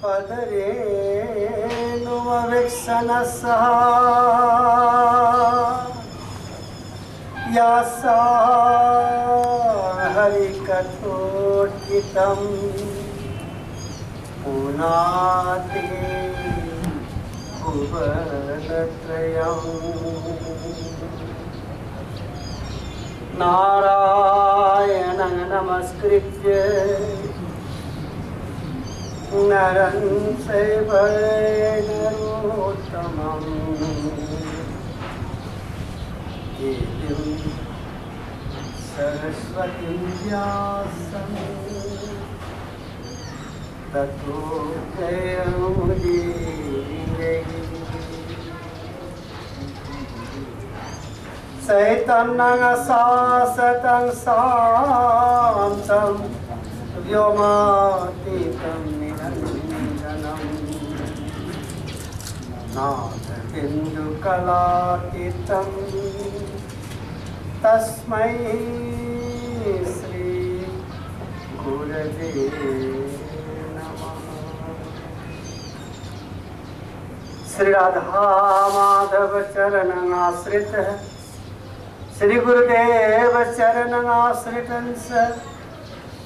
पदरेणुमविक्षणसः यासा हरिकथोचितं पुनाति भुवनत्रयम् नारायणं नमस्कृत्य नरं चैव नरोत्तमं देवीं सरस्वतीं व्यासं ततो जयमुदीरये चैतन्यं शाश्वतं शान्तं व्योमातीतं निरञ्जनं नादबिन्दुकलातीतं तस्मै श्री गुरवे नमः। श्री राधा माधव चरणं आश्रितः श्री गुरुदेव चरणं आश्रितं स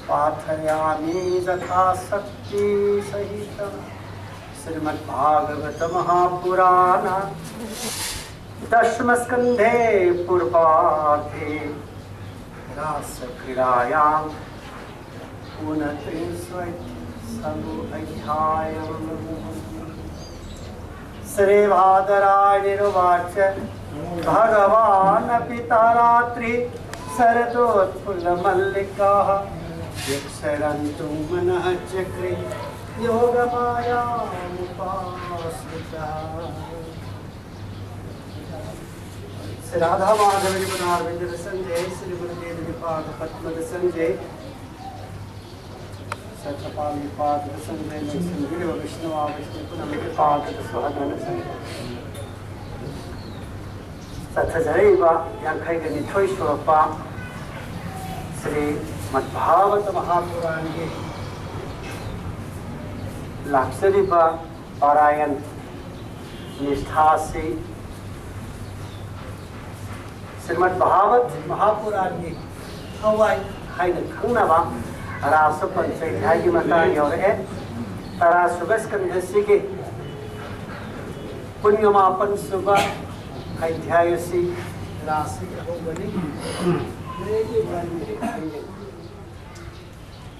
पाठयामि यथाशक्ति सहितं श्रीमद्भागवत महापुराण दशमस्कन्धे पूर्वार्धे रासक्रीडायां ऊनत्रिंशोऽध्यायः। श्रीबादरायणिरुवाच भगवान् पिता रात्रि शरदोत्फुल्लमल्लिकाः यक्षरन्तु मनः चक्रे योगमायामुपाश्रितः। श्री राधा माधव गुणार्विंद संजय श्री गुरुदेव निपात पद्म संजय सतपाल निपात संजय संजय विष्णुवा विष्णु पुनः निपात स्वागत संजय सतजैव यांखैगनि थोई स्वरूपा श्री मद्भागवत महापुराण के लाक्षरीबा पारायण निष्ठा से श्रीमद् भागवत महापुराण की हवाई हाइने खंगनाबा रास पंचाध्याय की मतान यौरे तरा सुबस्कंध के पुण्यमापन सुबह अध्याय से राशि होबनी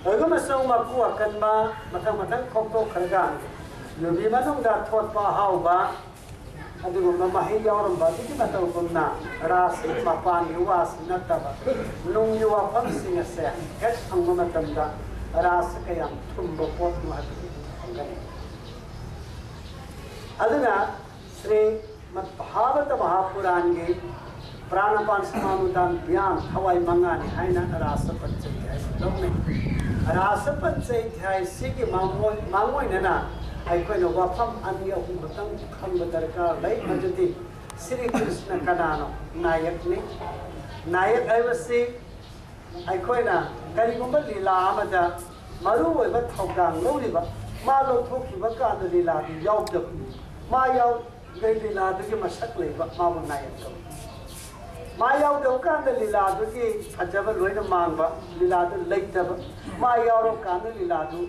अगम सौ मकु अकनमा मथंग मथंग खोंतो खरगा युबी मनोंदा थोटपा हाउबा अदुगुम महि यावरंबा दिखि मतौगुमना राशि मपान युवास नत्तबा नुंग युवा फंसिंग से हेड अंग मतंदा राशि कयम थुंब पोत महगनि अदुना श्री मद्भागवत महापुराण के प्राणपान समानुदान बयान हवाई मंगाने हाइना रास पंचाध्याय लोगने रास पंचाध्याय से के मांगोय नना अखोइनो वाफम अन्य हुमतंग खंब दरकार लै मजति श्री कृष्ण कनानो नायक ने नायक अवश्य अखोइना करिगुंबा लीला अमदा मरु ओइबा थौगांग लौरिबा मा लौथोखिबा कान लीला यावदब मा याव गई लीला दुगे मसक लेबा माबु नायक को मा यावदब कान लीला दुगे फजब लोइना मांगबा लीला दु लैतब मा यावरो कान लीला दु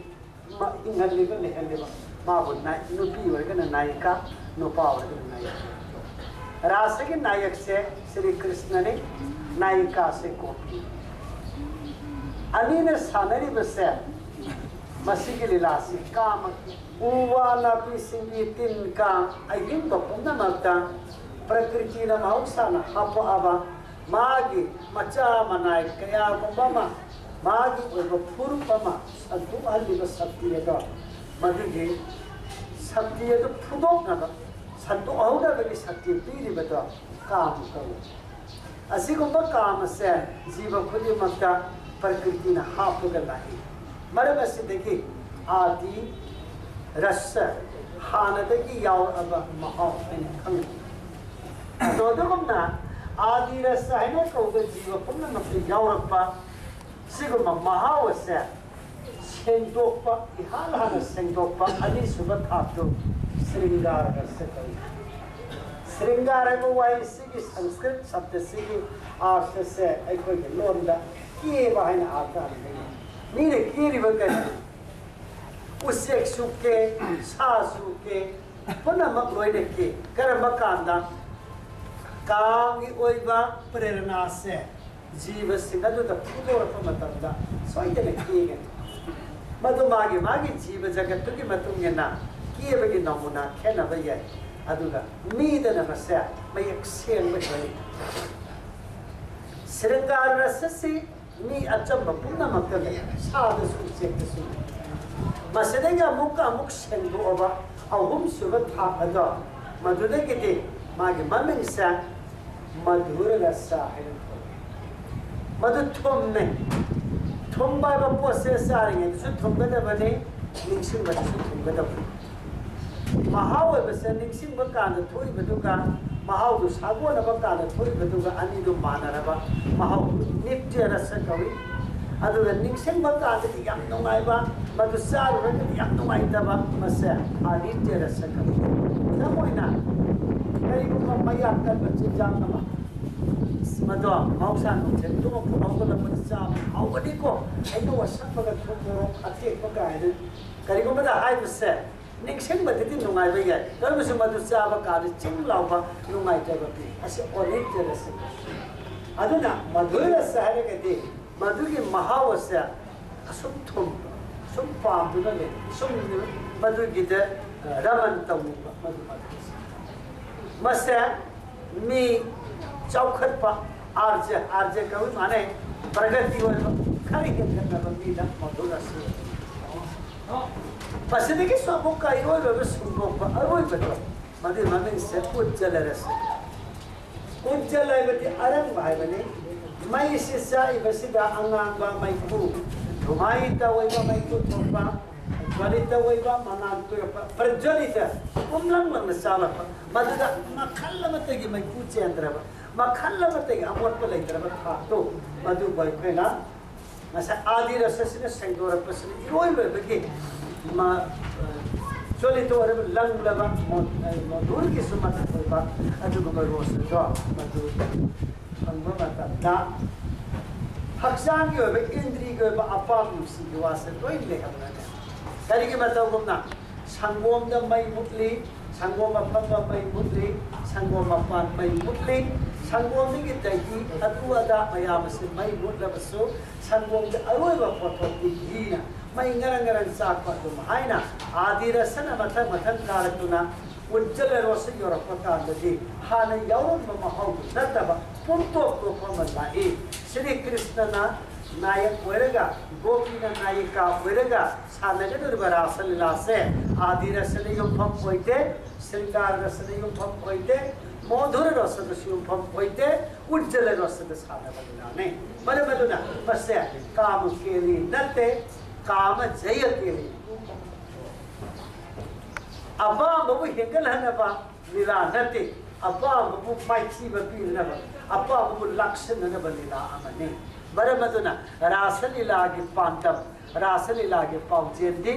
इंगलिबा लेहलेबा माबु नाय नुपी वर्गन नायिका नुपा वर्गन नायक रास के नायक से श्री कृष्ण ने नायिका से कॉपी अनी ने सानरी बसे मसी के लीला से काम उवा नपी सिंगी तिन का अहिम बपुना मक्ता प्रकृति न मौसाना हप आबा मागी मचा मनाय कया बमा मागी बपुरुपमा संतु अल्ली बसक्ति द मधुगे शक्ति तो फुदोक न संतु औदा बगी शक्ति पीरी बद काम करो असिगुंबा काम से जीव खुदी मक्ता प्रकृति न हापगा लाही मरम से देखी आदि रस हानदगी याव अब महाव खंग दोदगुमना आदि रस है को जीव पुण्य मत यावरपा सिगुम महाव से सेंदोपा इहाल हाना सेंदोपा अनी सुबह थापतो श्रृंगार रस कई श्रृंगार है वो वाई सिगी संस्कृत शब्द सिगी आर्थ से एक कोई लोंडा किए बाहर ना आता नहीं नीरे किए रिवकर उससे सुके सासु के पुनः मकलोई के कर्म कांदा काम की ओइबा प्रेरणा से जीव सिंह तो पूरा मतंदा सोईते ने किए मधु मागे मागे जीव जगत की मतुंगे ना किए बगी नमूना खेना भैया अदुगा मीद न मस्या मैं एक सेल में गई श्रृंगार रस से मी अचम पुनः मक्कल साध सुसे कसु मसदेगा मुक्का मुक सेंदो ओबा अहुम सुबह था अदा मधुदे के दे मागे ममिन सा मधुर रसा है मधु थोम में थोम बाबा पोसे सारेंगे तो थोम बदे बने निंसिंग बदे थोम बदे महाव बसे निंसिंग बकान थोड़ी बदुगा महाव दु सागो न बकान थोड़ी बदुगा अनि दु मानरबा महाव नित्य रस कवि अदुगा निंसिंग बकान ति याम नोंगाइबा मधु सारु रक याम नोंगाइतबा मसे आदित्य रस कवि नमोइना करिगुमा मया कर बच्चे जाननमा मधु मौसा नुचे तुम फुलाउगला मचा आउगदी को आइनो वसपगा थोरो अथे पगा है करिगुमा दा हाय बसे निंसिंग बदति नुंगाइबा याय दरबसे मधु चाबा काद चिंग लाउबा नुंगाइतबा पि असे ओनित्य रस अदुना मधु रस है के मधु की महावस्य असुम थुम सुम पादुना ले सुम मधु की रमन तमु मधु मसे मी चौखटपा आर्ज आर्ज कवि माने प्रगति हो खरी के करना बंदी दा मधु रस पसंद के सबको कई रोज बस सुनको अरोई बतो मधु मधु से उज्जवल रस उज्जवल है बति अरंग भाई बने मैं इसे साई बसिदा अंगांबा मैकू धुमाई तवैबा मैकू थोपा ज्वलित वैबा मनान तो प्रज्वलित उमलंग लंग सालप मधुदा मखल्ल मतगी मैकू चेंद्रबा मखल्ल मतगी अमोट को लेतरबा था तो मधु भाई पेला मसा आदि रससिने संगोरपसिने इरोई बगे म ज्वलित और लंग लबा मधुर की सुमत होबा अजुगो रोस जो मधु संगोरता हक्सांग की होबे इंद्री की होबे अपाम नुसी वासे लोई लेखबना करिगे मतौगुमना संगोम द मई मुतली संगोम अफंगा मई मुतली संगोम अपान मई मुतली संगोम की दैगी अदु अदा मयाम से मई मुतलबसो संगोम द अरोइबा फोटोकी गीना मई ngरंगरन साकवा तुम हाइना आदि रसन मथन मथन कारतुना उज्जवल रोस योरपकांदि हान यौरम महौ नतबा पुंतो प्रोपमलाई श्री कृष्णना नायक वरगा गोपीना नायिका वरगा सानगदुरबा रासलीला से आदि रसने युफम होइते श्रृंगार रसने युफम होइते मधुर रसने युफम होइते उज्जवल रसने सानगदुना ने बले बलुना बसे काम के लिए नते काम जय के लिए अबा बबु हेगल हनबा लीला नते अबा बबु माइची बपी नबा अबा बबु लक्षण नबा लीला अमने बरमदुना रासलीला की पांतम रासलीला के पाउजेंदी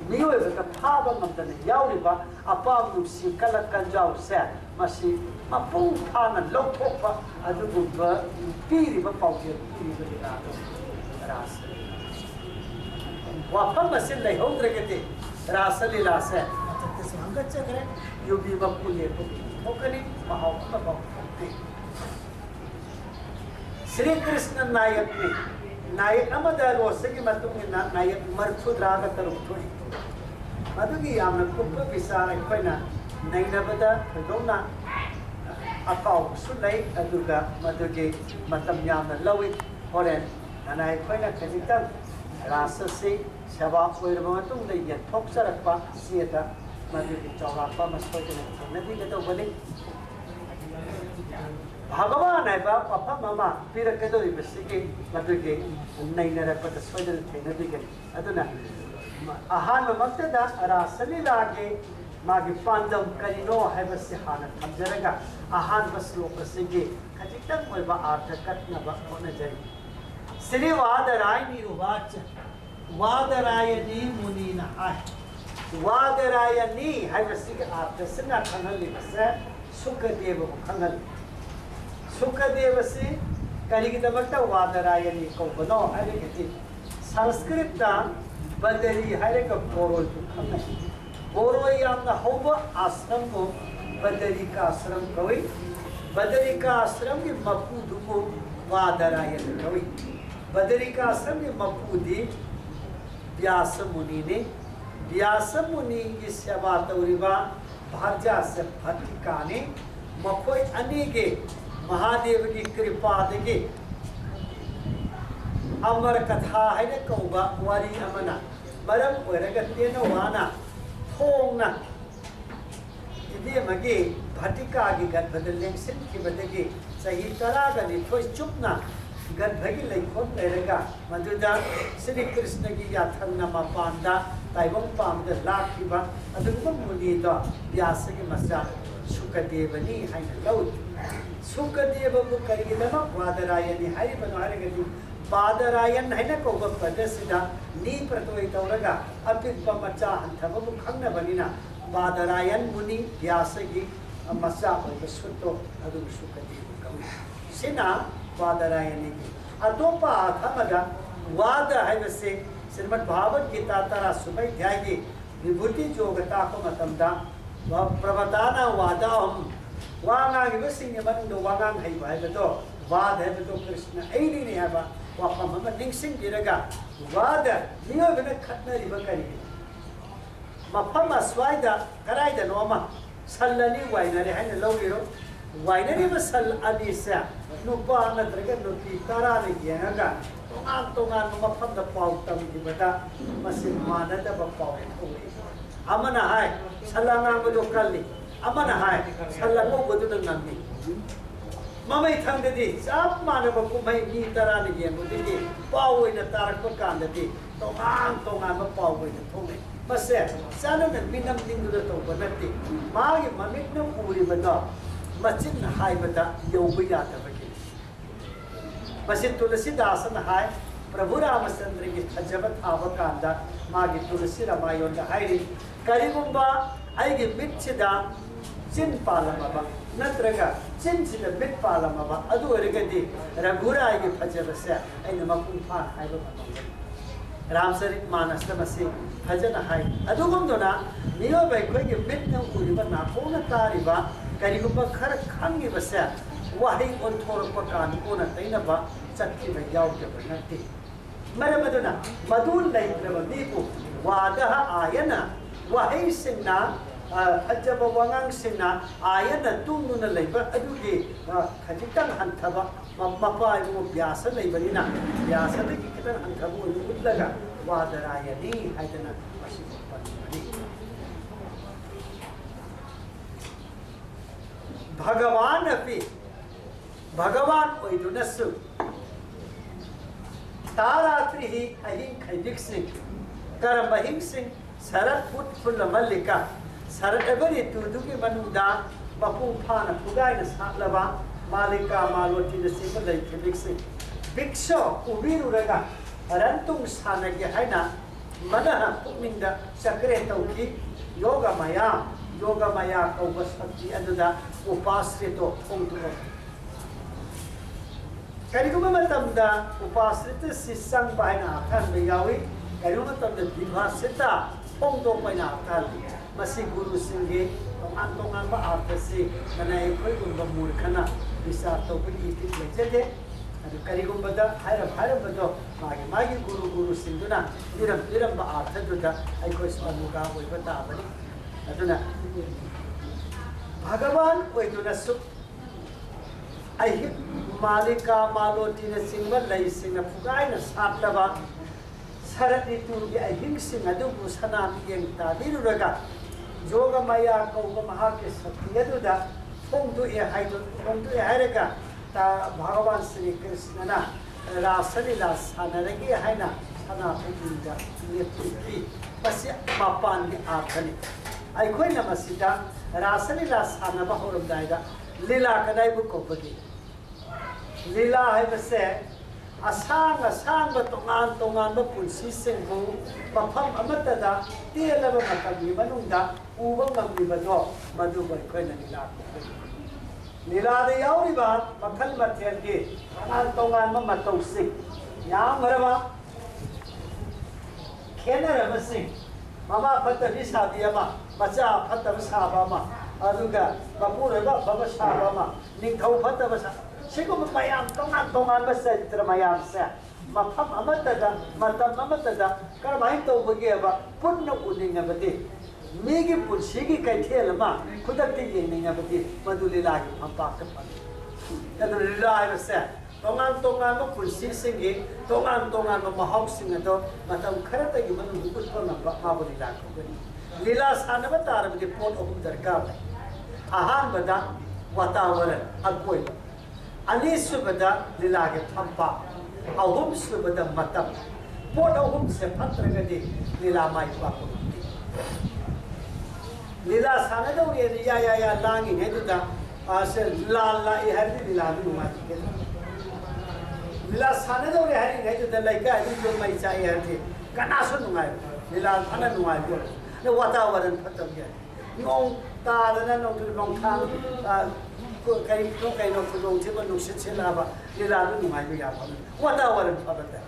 मियोय बता फाबा ममदन याउरिबा अपाम नुसी कल कंजाउ से मसी मपुं फाना लोथोपा अदुगुबा पीरिबा पाउजें पीरिबा रासलीला वाफम मसिन लेहोद्रगते रासलीला से संगत चक्रे युबी बकुले ठोकनी महाव श्री कृष्ण नायक ने नायक रोसे की मतुंगिना नायक मरफुद्राग तरुथुई मधुगी यामन कुप्प बिसार अखोइना नैनबदा थोदोना अकाउ सुनै अदुगा मधुगी मतम यामन लवि होरेन नाना अखोइना खजितम राससे सेवा ओइरबा मतुंग दे यथोक्सरकपा सियता मधुगी चौरापा मस्कोइना नदी गतो बने भगवान है पापा मामा फिर कदो इबसिगे मधुगे नैनरपत सोदल थेनदिगे अदुना आहान मक्तदा रासलीलागे मागे पांदम करिनो हैबसे हाना थमजरगा आहान बस लोकसिगे खजितम ओइबा अर्थ कटनबा होने जाय श्रीवाद रायनी रुवाच वादरायणी मुनीना है वादरायणी है बसी के आर्तसना खंगली बसे सुखदेव को खंगल सुखदेव से करीगी दबट्टा वादरायणी को बनो है कि संस्कृत दा बदली है का बोरोल को खंगल बोरो यामना होबो आश्रम को बदली का आश्रम कवि बदरी का आश्रम के मपूद को वादरायण कवि बदरी का आश्रम के मपूदी व्यास मुनि ने व्यास मुनि की सेवा तौरिबा भार्या से भट्टिका ने मकोई अनेके महादेव की कृपा देगे अमर कथा है ने कौबा वारी अमना मरम ओरगतेन वाना थोंगना इदे मगे भट्टिका की गद्भद लेंसिन की बदगे सही तरागा निथोय चुपना गद्भगी लेखोन लेरगा मधुदा श्री कृष्ण की याथंगना मपांदा ताइबंग पामदा लाखिबा अदुगम मुनिदा व्यास के मसा सुखदेवनी हाइन लौ सुखदेव को करिगदम वादरायणी हाइ बनवारेगदि वादरायण हाइन को पदसिदा नी प्रतोय तौरगा अपिक मचा हंथबु खंगनबनिना वादरायण मुनि व्यास की मसा होय सुतो अदु सुखदेव कवि सिना वादरायणी की अतोपा थमदा वाद है वसे श्रीमद् भागवत गीता तरा सुबह ध्याये विभूति जोगता को मतमदा प्रवताना वादाम वांगांग बसिंग मन दो वांगांग है भाई तो वाद है तो कृष्ण ऐनी ने है वापम हम निंगसिंग गिरगा वाद नियो बने खतनरी बकरी मफम अस्वाइदा कराइदा नोमा सल्लनी वाइनरे है लौगिरो वाइनरी बसल अनिसा नुपा नत्रगे नुपी तारा ने गेंगा तोंगान मफम द पाउ तम दिबदा मसिन मानदा पाउ थोवे अमना हाय सल्लांगा बदो कल्ली अमना हाय सल्लांगो बदो नंगनी ममै थंगदि सब मानब कुमै मी तारा ने गेंगुदि पाउ ओइन तारक कांददि तोंगान पाउ ओइन थोवे बसे सानन मिनम दिंगुद तो बनति मागी ममित न उरिबदा मचिन हाइबदा यौब यादबगे बसे तुलसीदासन हाय प्रभु रामचंद्र की फजब थाब कांदा मागी तुलसी रमायोन हाइरि करिगुंबा आइगे मिच्छिदा चिन पालमबा नत्रगा चिन सिदा मिट पालमबा अदु ओरगदि रघुरायगे फजबसे ऐन मकुं फान हाइबा रामचरित मानस मसे फजन हाय अदुगुमदोना नियो बैखोगे मिटन उरिबा नाथोना तारिबा करिगुंबा खर खंगी बसे वाही ओंथोरप कान कोना तैनबा चक्की में यावके बनते मरमदुना मदुन लैत्रब दीपु वादह आयना वाही सिंना अजब वांगांग सिंना आयना तुंगुना लैबा अदुगे खजितंग हंथबा मपाय मो व्यास लैबनिना व्यास दगी कितन हंथबु उद्लगा वादरायणी हाइदना मसिपनि भगवान अपि भगवान ओइदुनसु तारात्रि ही अहिं खैदिक सिंह करम बहिं सिंह शरद फुट फुल मल्लिका शरद एवरी तुदुगी मनुदा बपु फान पुगाइन सालबा मालिका मालोटी नसिब लै खैदिक सिंह भिक्षो उबिरुरगा अरंतुंग सानगे हैना मनह पुमिंदा चक्रे तौकी योगमया कौब शक्ति अदुदा उपाश्रितो थोंदुगो करिगुम मतमदा उपाश्रित सिसंग बायना अथन बेयावी करिगुम मतमदा विभासिता थोंदो बायना अथन मसी गुरु सिंगे तोंगान बा आर्तसी मना एखोय गुंबा मूर्खना विचार तौबगी इति लेजेदे अदु करिगुमबदा हायरबदो मागी गुरु सिंगुना दिरम बा आर्थदुदा एखोय समुगा होइबा ताबनी अदुना भगवान ओइदुनसु अहि मालिका मालोटी ने सिंगल लई सिंग फुगाइन सातलबा शरद ऋतुगी अहिंग सिंग अदुबु सनाम येंग ताबिरुरगा जोगमया कौब महा के सत्यदुदा थोंदु ए हायरगा ता भगवान श्री कृष्णना रासलीला सानरगी हायना सना फुगिंदा लेपुकी पसे मापान के आखनी अखोई नमसिदा रासलीला सानबा होरमदायदा लीला कदाइबु कोपगी लीला है बसे asang asang ba tongan ba punsi singbu mafam amatada tiala ba matagi manungda ubang mamliba do madu ba khoi na nila nila de yauri ba makhal mathel ge tongan ma matau sing yang maraba kenara ba sing mama phatta bi sabiya ma macha phatta ba saba ma aduga bapura ba baba saba ma ningthau phatta ba sigo mayam tongan ba sa mayam sa mafam amatada matam amatada karmai to bage ba punna uninga bade mege punsigi kai thela ma khudakti yengninga bade madulila gi phampa ka pa adu lila ba sa tongan ma punsi singi tongan ma mahok singa do matam kharata gi manu hukut pa na ba bulila ko lila sana ba tar bade pon obum darkar ahan bada watavaran agoi ani subada lila gi phampa ahum subada matam pon ahum se phatra gadi lila mai pa ko lila sana do ye ya langi he du da ase la I har di lila du ma ke lila sana do ye hari he du da lai ka du jo mai chai har di kana su nu ngai lila ana nu ngai ko ne watavaran phatam ya ngong ta da na tu long thang ko kai no tu long che ba nu se che la ba lila du nu ngai ya ba watavaran phabata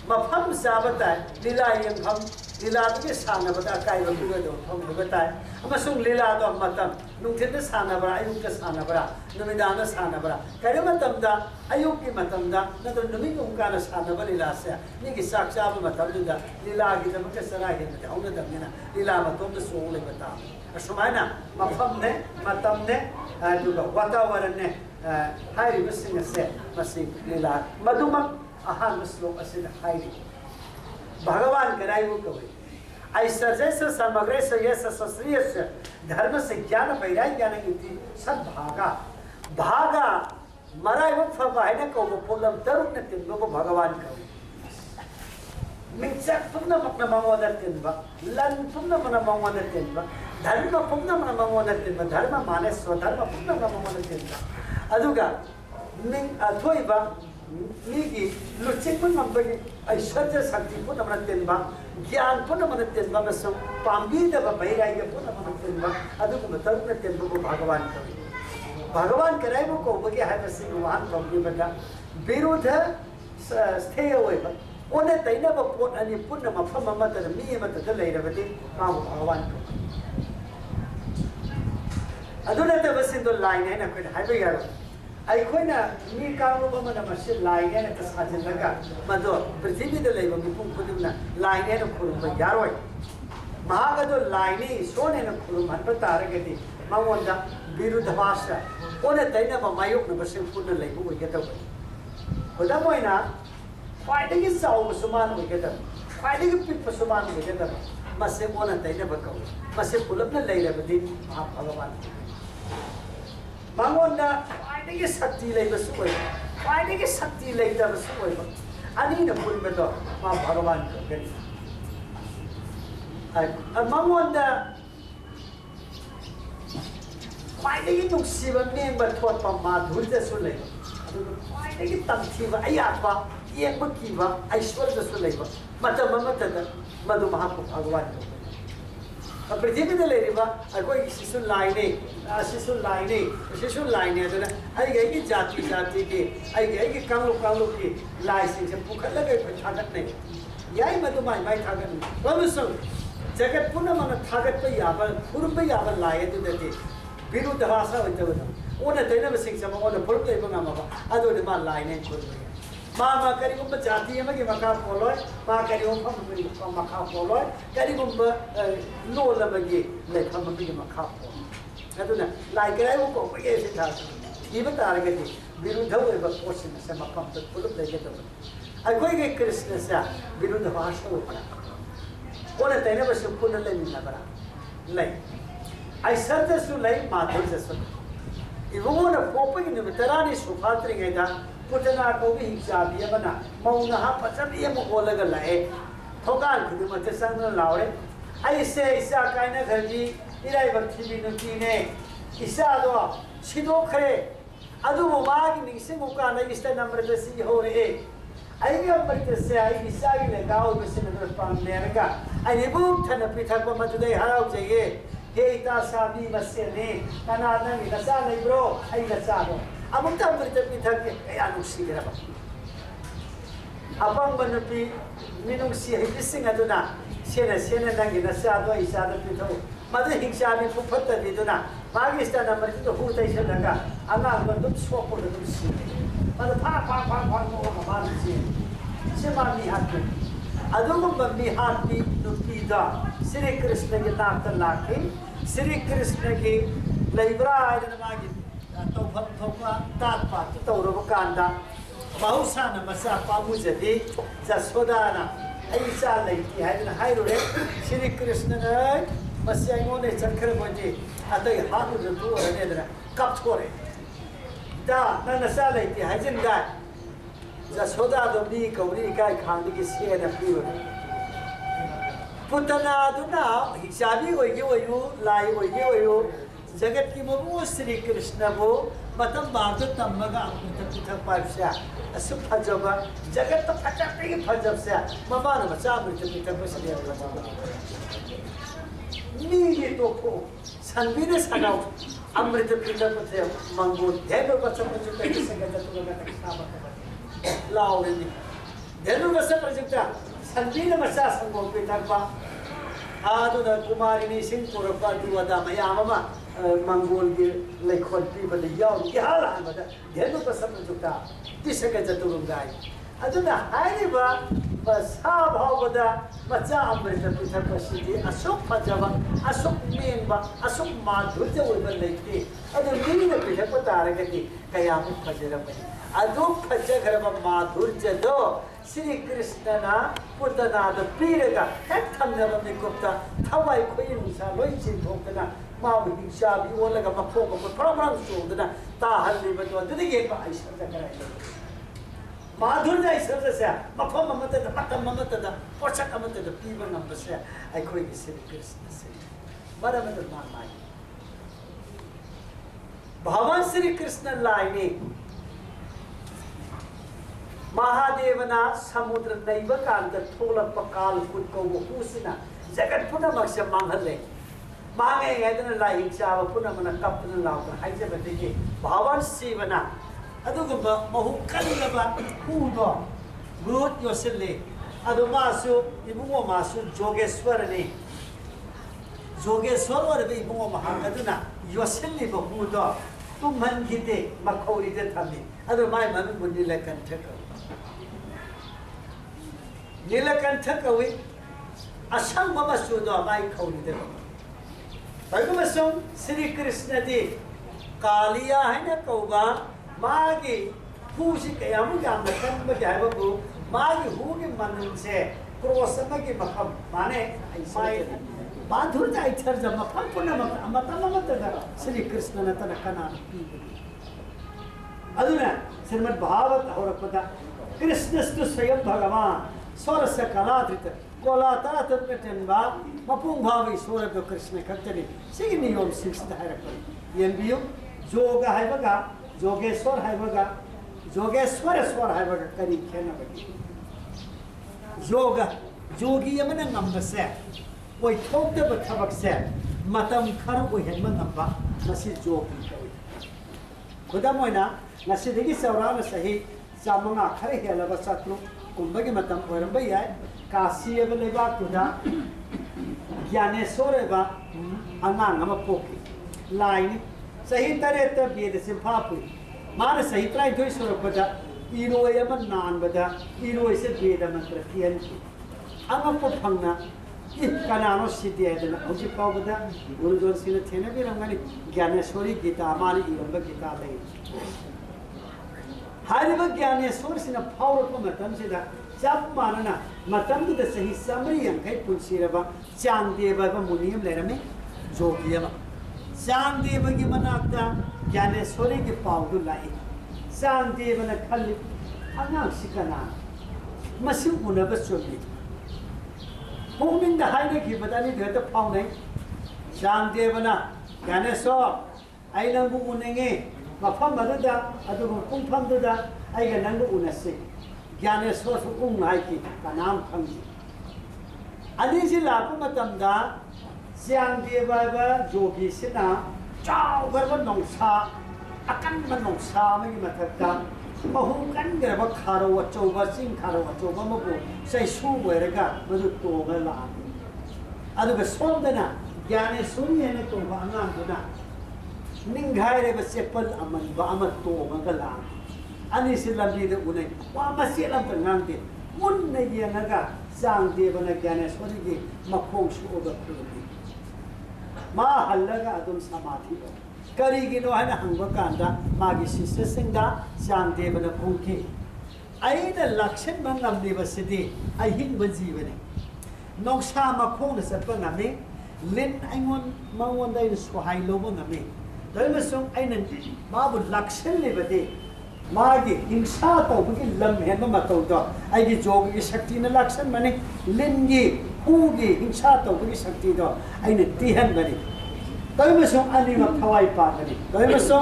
mafam sabata lila yang ham lila ke sana bata kai ba tu do thom bata amasung lila do matam nungthen da sana bara ayuk ka sana bara numidana sana bara kai matam da ayuk ki matam da na to numi kum ka na sana bara lila se ni ki sak cha ba matam da lila ki da ka sara he da auna da na lila matam da so le bata asumana mafam ne matam ne du ga watavaran ne hai bisinga se masing lila maduma ahan maslok asina hai भगवान कराइबो कवै आई सर्जैस समग्रैस yes सस्त्रियस धर्म से ज्ञान वैराग्य ज्ञान इति सब भागा मराइबो फबाइना को पोलम तरुण न तिन को भगवान कवै मिक्सर पुन्न मक्न मंगोदर तिन बा लन पुन्न मन मंगोदर तिन बा धर्म पुन्न मन मंगोदर तिन बा धर्म माने स्वधर्म पुन्न मन मंगोदर तिन बा अदुगा मिंग अथोइबा मीगी लुचिंग पुन मंबगी ऐश्वर्य शक्ति पुन मन तेनबा ज्ञान पुन मन तेनबा मसम पांबी दब बैराग्य पुन मन तेनबा अदुक मतरुन तेनबो भगवान कवि भगवान कराइबो को बगे है बस भगवान कवि बगा विरोध स्थे होइबा ओने तैनबा पोट अनि पुन मफम मत मी मत द लेरबदि मा भगवान कवि अदुने त बसिंदो लाइन है न कोइ हाइबे यारो अखोना मी कांगो बमना मसे लाइन है त साजन लगा मदो पृथ्वी दे लेबो मिपुम खुदुना लाइन है न खुरुम यारोय महागदो लाइन सोने न खुरुम हन तारगदि मंगोंदा विरुद्ध भाषा ओने तैना मायोक न बसे पुन लेबो होगेदो होदा मोइना फाइडिंग साउ सुमान होगेदो फाइडिंग पिप सुमान होगेदो मसे ओने तैना बकौ मसे पुलब न लेरबदि महा भगवान मंगोंदा फाइडिंग शक्ति लेबसु होय फाइडिंग शक्ति लेदबसु होय अनि न पुनबदो मा भगवान कगनि मंगोंदा फाइडिंग नुक्सिबा मेंबा थोटपा माधुर्यसु ले फाइडिंग तंथिबा अयापा येंबा किबा ऐश्वर्यसु लेबा मतम मतद मधु महा भगवान पृथ्वी में लेरिबा अकोई शिशु लाइने अदना आई की जाति के आई कांगलो की लाइसिंग से पुखल लगे थागत नहीं याई मधु माई थागत बमसंग जगत पुनः मन थागत पे याबा पुरुम पे याबा लाए दुदते विरुद्ध भाषा होइतबो ओने तैना बसिंग सम ओने पुरुम लेबो नामाबा अदोने मा लाइने छोड़ मा करीगुम जाति अमगे मखा पोलोय मा करीगुम फम मखा पोलोय करीगुम लोल अमगे लेखम अमगे मखा पोल अदुना लाइ कराइबो को बगे से था इबा तारगदि विरुद्ध होइबा पोषण से मखम त पुलुप लेके तो अकोई के कृष्ण से विरुद्ध भाषा होपना ओने तैने बस पुन ले मिला बरा लै ऐसा सु लै माधुर्य सु इवोना पोपगी निमितरानी सुफात्रिंगैदा पुतना को भी हिसाबी बना मौना हा फसब ये मोलग लाए थोकान खुद मत संग लावरे ऐसे ऐसा कायना घरजी इराई बक्ति भी नुकी ने इसा दो सिदो खरे अदु मागी निसे मुका न इस्ते नंबर दसी हो रे आई अमृत से आई इसाई ले गाओ बसिन दर पान लेरगा आई बुक थन पिथक प मदुदै हराउ जइए हे इता साबी मसेने तना नंगी नसा नै ब्रो आई नसा दो अमुक अमृत पिथक के यानु सिगरा अपंग बनपी मिनुंग सी हिसिंग अदुना सेना सेना नंगी नसा दो इसा द पिथो मदु हिंसा बि फुफत बिदुना मागी स्टा नंबर तो हु तै छलगा अंगा बंदुक सोपो दु सी मदु फा फा फा फा मो मा सी सेमा मी हात अदुगुम बी हात बी नुपीदा श्री कृष्ण के नाम लाके श्री कृष्ण के लैब्रा आयदन मागी तौफम थोका तात पात तौरब कांदा बहुसान मसा पामुजदी जसोदाना ऐसा लैती हायदन हायरुरे श्री कृष्ण ने मस्य मोने चखर बोजी अतै हात जतु रनेदरा कप छोरे दा ननसा लैती हायजन गा जसोदा दो बी कौरी काय खांदी की सेना पीरो पुतना दुना हिसाबी ओइगे ओयु लाई ओइगे ओयु जगत की मबु श्री कृष्ण बो मतम बाग तमगा अमृत पिथक पाइसा असु फजबा जगत तो फटपे की फजब से मबान बचा अमृत पिथक बसले नी तो को संबिने सगाव अमृत पिथक से मंगो देव बचा बचा के संगत तो लगा लाउनी देव बचा प्रजुक्ता संबिने बचा संगो पिथक बा आदुना कुमारिनी सिंह पुरपा दुवदा मयाममा मंगोल के लेखोल पी बदे याव याल बदा धेनु बसम जुक्ता दिसके जतुरुंगाई अदुना हाइबा बसा भावदा मचा अमृत पिथक पसिदि असुक फजबा असुक मेनबा असुक माधुर्य ओइबा लेते अदु नीने पिथक तारगति कयाम फजरबनि अदु फजगरबा माधुर्य दो श्री कृष्णना पुतनाद पीरगा हेक थंगरब निकुप्ता थवाई खोइनुसा लोइ चिंथोकना माबु हिंसा बि ओलगा मफोग को प्रॉब्लम सोदना ता हल्ली बतो ददिगे बा ऐसा कराय माधुर्य ऐसा से मफम ममत द पतम ममत द पोषक ममत द पीब नंबसे आई खोइ श्री कृष्ण से बरमत मानाई भगवान श्री कृष्ण लाइने महादेवना समुद्र नैब काल थोलप काल कुटको हुसिना जगत पुनमक से मांगले मांगे यदन लाई हिंसा पुनमन कपन लाव हाइजबदिगे भगवान शिवना अदुगुब महु कलबा हुदो गुरुत योसले अदु मासु इबुंगो मासु जोगेश्वर ने जोगेश्वर वर बे इबुंगो महागदुना योसले बहुदो तुमन गिते मखौरी दे थमी अदु माय मन बुनि लेकंठक नीलकंठ कवि असंग मसुदो माय खौरी दे भगवसुम श्री कृष्ण दी कालिया है न कौबा मागी फूसी कयाम गाम कम जायबु मागी हुगी मनन से क्रॉस मगी मखम माने माय माधुर जाय छर जम मखम पुनम मत श्री कृष्ण न तन कना अदुना श्रीमद् भागवत और पदा कृष्णस्तु स्वयं भगवान स्वरस कलाधृत कोलाता तत्पटनबा मपुंग भाव ईश्वर तो कृष्ण खतरी सिग नियम सिक्स्थ है रखो यंबियो जोग है बगा जोगेश्वर है बगा जोगेश्वर स्वर है बगा करी खेना बगी योग जोगी यमन नंबसे ओइ थोक दे थबक से मतम खर ओ हेन नंबा मसी जोगी खुदा मोइना नसिदगी सौरान सही चामंगा खरे हेलबा सत्नु कुंभगी मतम ओरंबा याय काशी लेबा तुदा ज्ञानेश्वर एबा अंगांग अमा पोकी लाइन सही तरे त बेद से फापुई मान सही त्राई थोई स्वरूपदा इरोय अमा नानबदा इरोय से बेद मंत्र कियन अमा पो फंगना इ कनानो सिद्धि हैदना हौजि पावबदा गुरुजोन सिने थेने बिरंगनी ज्ञानेश्वरी गीता मानी इरंबा गीता लै हारिबा ज्ञानेश्वर सिना फावरको मतम सिदा जब मानना मतम द सही समरी अंकै पुनसिरबा चांदेबा मुनियम लेरमे जोगियमा चांदेबा की मनाक्ता ज्ञानेश्वरी के पावदु लाई चांदेबना खल्ली अनाक सिकना मसि उनबा चोबी पुंगिंग द हाइने की बदानी भेट फाउनै चांदेबना ज्ञानेश्वर आई नंबु उनेंगे मफम बददा अदु पुंफम दुदा आइगा नंगु उनसे ज्ञानेश्वर सुकुंग हाई की का नाम खंगी अनी से लापो मतमदा सियांग देवा जोगी सिना चाव गर्व नौसा अकन मन नौसा में मथक्का बहु कन गर्व खारो अचौबा सिंह खारो अचौबा मबो सैसु वेरगा मधु तोगा ला अदुगा सोमदना ज्ञानेश्वर ने तोगा अंगांगुना निंगाई रे बसेपल अमन बा अमत तोगा ला अनी से लंबी दे उन्हें वहाँ मसीह लंबे नांगे मुन्ने ये नगा सांग देवना ज्ञानेश्वर की मखों शोध करूँगी माँ हल्लगा अदुम समाधि हो करी गिनो है ना हंगवकांडा मागी शिष्य सिंगा सांग देवना कुंकी आइना लक्षण मंगम दिवसदी आहिन बजीवने नौशा मखों न सपन हमें लिन आइमोन मंगोन दाइन सुहाई लोगों हमें तो इसमें आइना बाबू लक्षण ले बदे मागी हिंसा तो बुकी लम है मत तो आई की जोग की शक्ति न लक्षण बने लिंगी कूगी हिंसा तो बुकी शक्ति तो आई ने तीहन बने तो मैं सों अली मथवाई पान बने तो मैं सों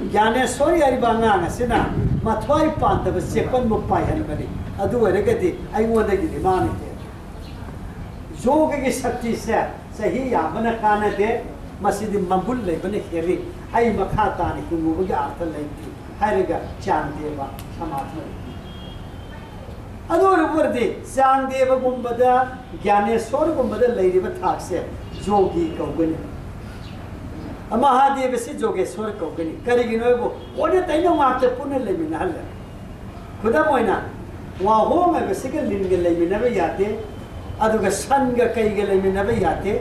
ज्ञानेश्वर यारी बांगा न सिना मथवाई पान तब सेपन मुप्पाई हन बने अदु वरे गति आई वो दे की मान थे जोग की शक्ति से सही या बना काने दे मस्जिद मंबुल ले बने खेली आई मखाता ने कि मुझे अर्थ लेती हायरेगा चांदेवा समाधि अदोर वर्दे चांदेवा गुंबदा ज्ञानेश्वर गुंबदा लेरिबा थाक्से जोगी कौगनी महादेव से जोगेश्वर कौगनी करिगिनो बो ओने तैनो माते पुने लेमिना हल खुदा मोइना वा हो में बसिके लिनगे लेमिना बे याते अदुगा सनगा कईगे लेमिना बे याते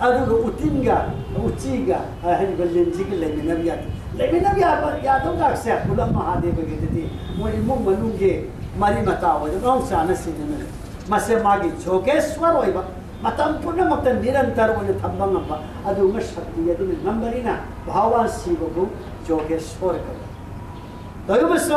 अदुगा उतिनगा उचीगा हन लिनजिगे लेमिना बे याते लेकिन अब यादों का अक्सर खुला महादेव के थे मोरी मुंह मनुगे मरी मताओ जब हम साने सीने में मसे मागी जोगेश्वर होइबा मतम पुण्य मत निरंतर उन्हें थम्बंग अम्बा अदु में शक्ति यदि में नंबरी ना भावान शिव को जोगेश्वर कर तो ये बस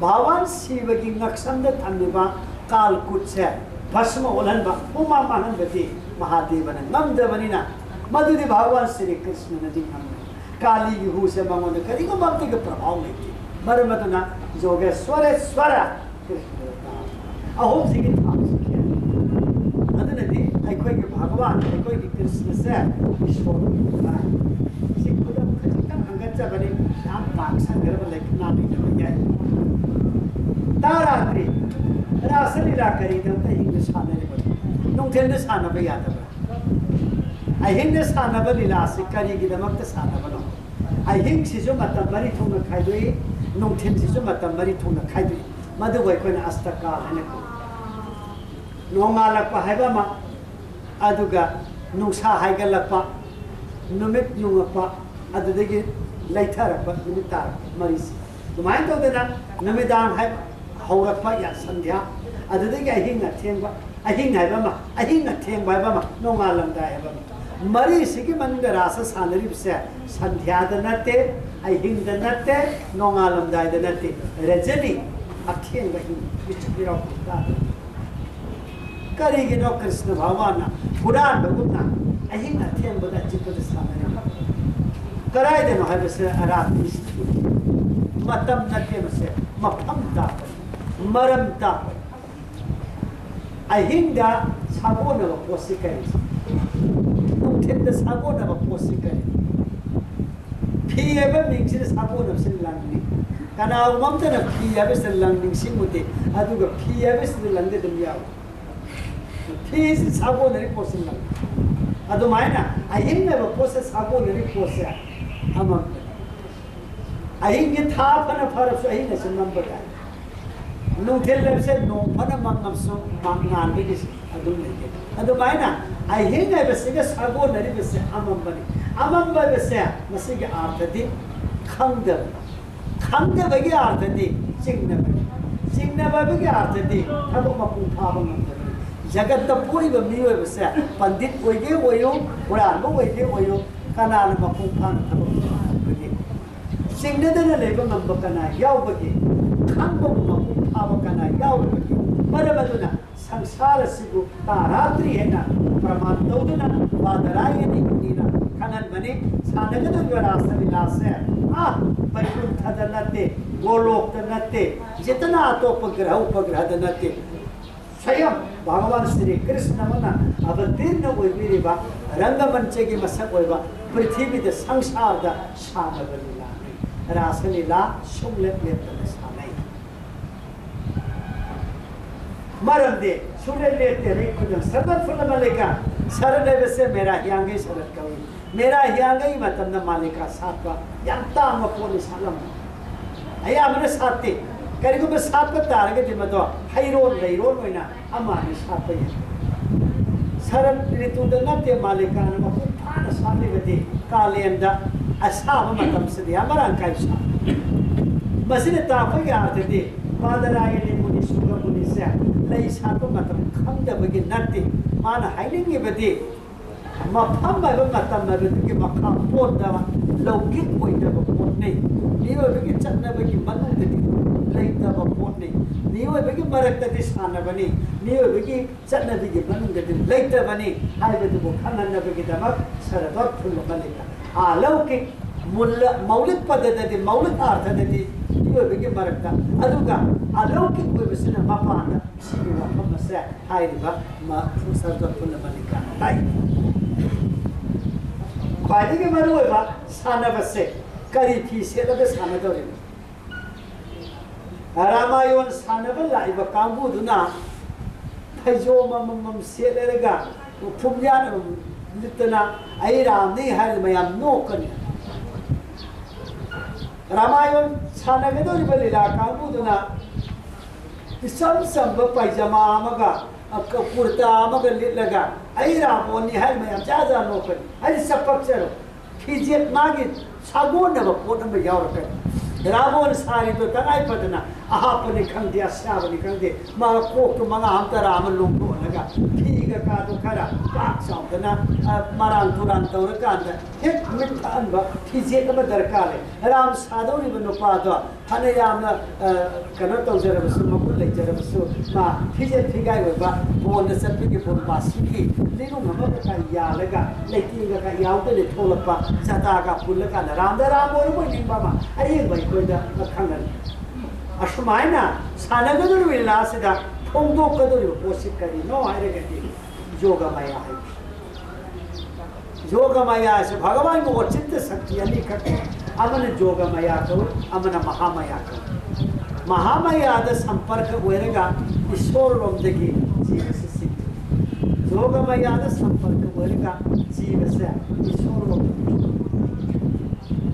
भावान शिव की नक्शंद थम्बिबा काल कुछ है भस्म ओलन बा उमा महन बती महादेव ने नंद बनी ना मधुदी भगवान श्री कृष्ण ने दी हम काली युहू से मंगोने करी को भक्ति के प्रभाव में थी मर मत ना जोगेश्वर स्वर कृष्ण अहो सिंह था अदने दी आई कोई के भगवान आई कोई के कृष्ण से ईश्वर है सिख खुदा खचिका अंगच्चा बने नाम पाक संगर में लेकिन ना नहीं जाए तारात्रि रासलीला करी तो हिंद साने ने बोल नोंथेन साना पे याद है अहिंग सानब लीला से करी की दमक सानब नो अहिंग से जो मतम मरी थोंग खाइदोई नोंथेन से जो मतम मरी थोंग खाइदोई मधु वै कोन अष्टकाल है को नोंगालक हाइबा मा अदुगा नुसा हाइगलपा नुमित नुंगपा अदुदगी लैथरपा नुमिता मरीस दुमाइन तो देना नमिदान हाइ हौरपा या संध्या अदुदगी अहिंग अथेंबा अहिंग हाइबा मा अहिंग अथेंबा हाइबा मा नोंगालंदा हाइबा मरी सिगी मंद रास सानरी से संध्या दनते अहिंग दनते नोंगालम दाय दनते रजनी अथेंग बहि विचकिरो कुता करी गिनो कृष्ण भगवान पुराण बगुना अहिंग अथेंग बदा चिपद सानरी कराय देनो है बसे आराधनी मतम नते बसे मफम ता मरम ता अहिंग दा साबोन व पोसी करे नोंथेन साबो ना पोसी करे फी एबे मिंगसिन साबो ना सिन लांगनी kana umam ta फी एबे सिन लांगनी सिमुते अदुगा फी एबे सिन लांगदे दमिया फी सिन साबो ना पोसी लांग अदु मायना अहिंग ने पोसे साबो ने पोसे हम अहिंग था फन फरस अहिंग ने सिन नंबर का नोंथेन ले से नो फन मंगम सो मंगनान बे अदु ने अदु मायना अहिंग है बसे सागो नरी बसे अमम बसे मसे के अर्थ दी खंग बगे अर्थ दी चिंगन बगे अर्थ दी थबो मपु फाब जगत पूरी बमी होय बसे पंडित ओइगे ओयो पुराण बो ओइगे ओयो कनान मपु फान थबो बगे चिंगन दे लेबो नंब कना याव बगे खंग मपु फाब कना याव बगे मरबदुना संसार सिगु तारात्रि है ना प्रमाण दौदना वादराय निकुनीना कनन बने सानगद विलास विलास है आ परिकुंठ दलते गोलोक नत्ते जितना अतोपग्रह उपग्रह नत्ते स्वयं भगवान श्री कृष्ण मना अवतीर्ण होइबिरिबा रंगमंच की मसक होइबा पृथ्वी दे संसार दा शानब लीला रासलीला सुमलेत लेत सानै मरंदे सुने लेते रे खुद सदन फुल मलिका सरने से मेरा हियांगे सरत कवि मेरा हियांगे मतम न मालिका सातवा यंता म पुलिस हलम अया मने साते करिगो में सात पर तारगे दिमतो हाइरोन लेरोन होइना अमानि सात पे सरन ऋतु द नते मालिका न म फान साले गदि कालेंदा असाब मतम से दिया मरन काइसा मसिने ताफो यादे पादराय ने मुनि सुग मुनि से लई सात मतम खंदबगे नते मान हाइनिंगे बदि मफम बाय मतम नबे के मखा पोदा लौकिक होइदब पोने नियो बगे चन्नबगे मनुदि लेतब पोने नियो बगे मरक्तदि सानबनी नियो बगे चन्नबगे मनुदि लेतबनी हाइबदु खननबगे दमक सरदर फुल मलिका आ लौकिक मुल्ल मौलिक पद्धति मौलिक अर्थदि नियो बगे मरक्ता अदुगा अलौकिक होइबसिना मपाना सिबि वफम से हाइबा म सरदर फुल मलिका ताई खाली के मरु होइबा सानबसे करी फी सेलबे सानदोरे रामायण सानब लाइबा कांबुदुना फैजो मम सेलरगा फुमयान लितना आई रामनी हर मयाम नोकनी रामायण सानगदोरे बलिला कांबुदुना इसम संब पैजामा अमगा कुर्ता अमगा लिलगा आई रामोनी हर मयाम जाजा नोकनी आई सपक चरो फिजियत मागे सागोन न पोट में यावरके रावण सारी तो तनाई पदना आहापने खंदे असावनी खंदे मा कोक मंगा हम त राम लोंगो लगा ठीक का तो खरा पाक सावना मारान तुरान तौर कांद एक मिट अनबा फिजियत में दरकार है राम सादोनी बनो पादो हने याम कनो तौजर बसु मकुल लेजर बसु मा फिजियत फिगाई होबा बोन सपि के बोन पासी लिनु मम का या लगा लेती का यावते ले थोलपा जता का फुल का राम द राम और कोई निबा मा अरे भाई कोई दा खंगन अशुमायना सानगदुर विलासदा फोंदोकदुर पोसित करी नो हायरगति योगमया है योगमया से भगवान को चित्त शक्ति अली कट अमन योगमया को अमन महामया को महामया द संपर्क होरेगा ईश्वर रोमदगी जीव से सिद्ध योगमया द संपर्क होरेगा जीव से ईश्वर रोमदगी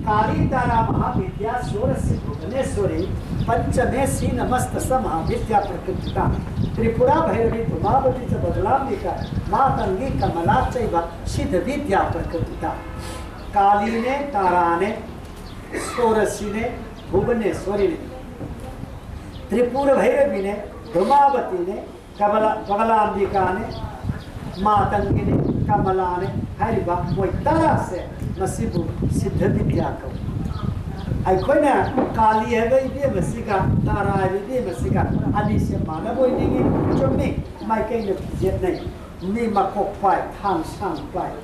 काली तारा महाविद्या षोडशी भुवनेश्वरी पंचमे सीनमस्त महाविद्या प्रकृतिता त्रिपुरा भैरवी धुमावती च बदलाम्बिका मातंगी कमला चैव सिद्ध विद्या प्रकृतिता काली ने तारा ने षोडशी ने भुवनेश्वरी ने त्रिपुरा भैरवी ने धुमावती ने बगलाम्बिका ने मातंगी ने कमला ने हरिबा कोई तरह से मसीबु सिद्ध विद्या को अखोना काली है गई भी मसीका तारा है भी मसीका अनी से मानव होई नहीं चुम्मे माइके ने जेत नहीं नी मको पाए थांग सांग पाए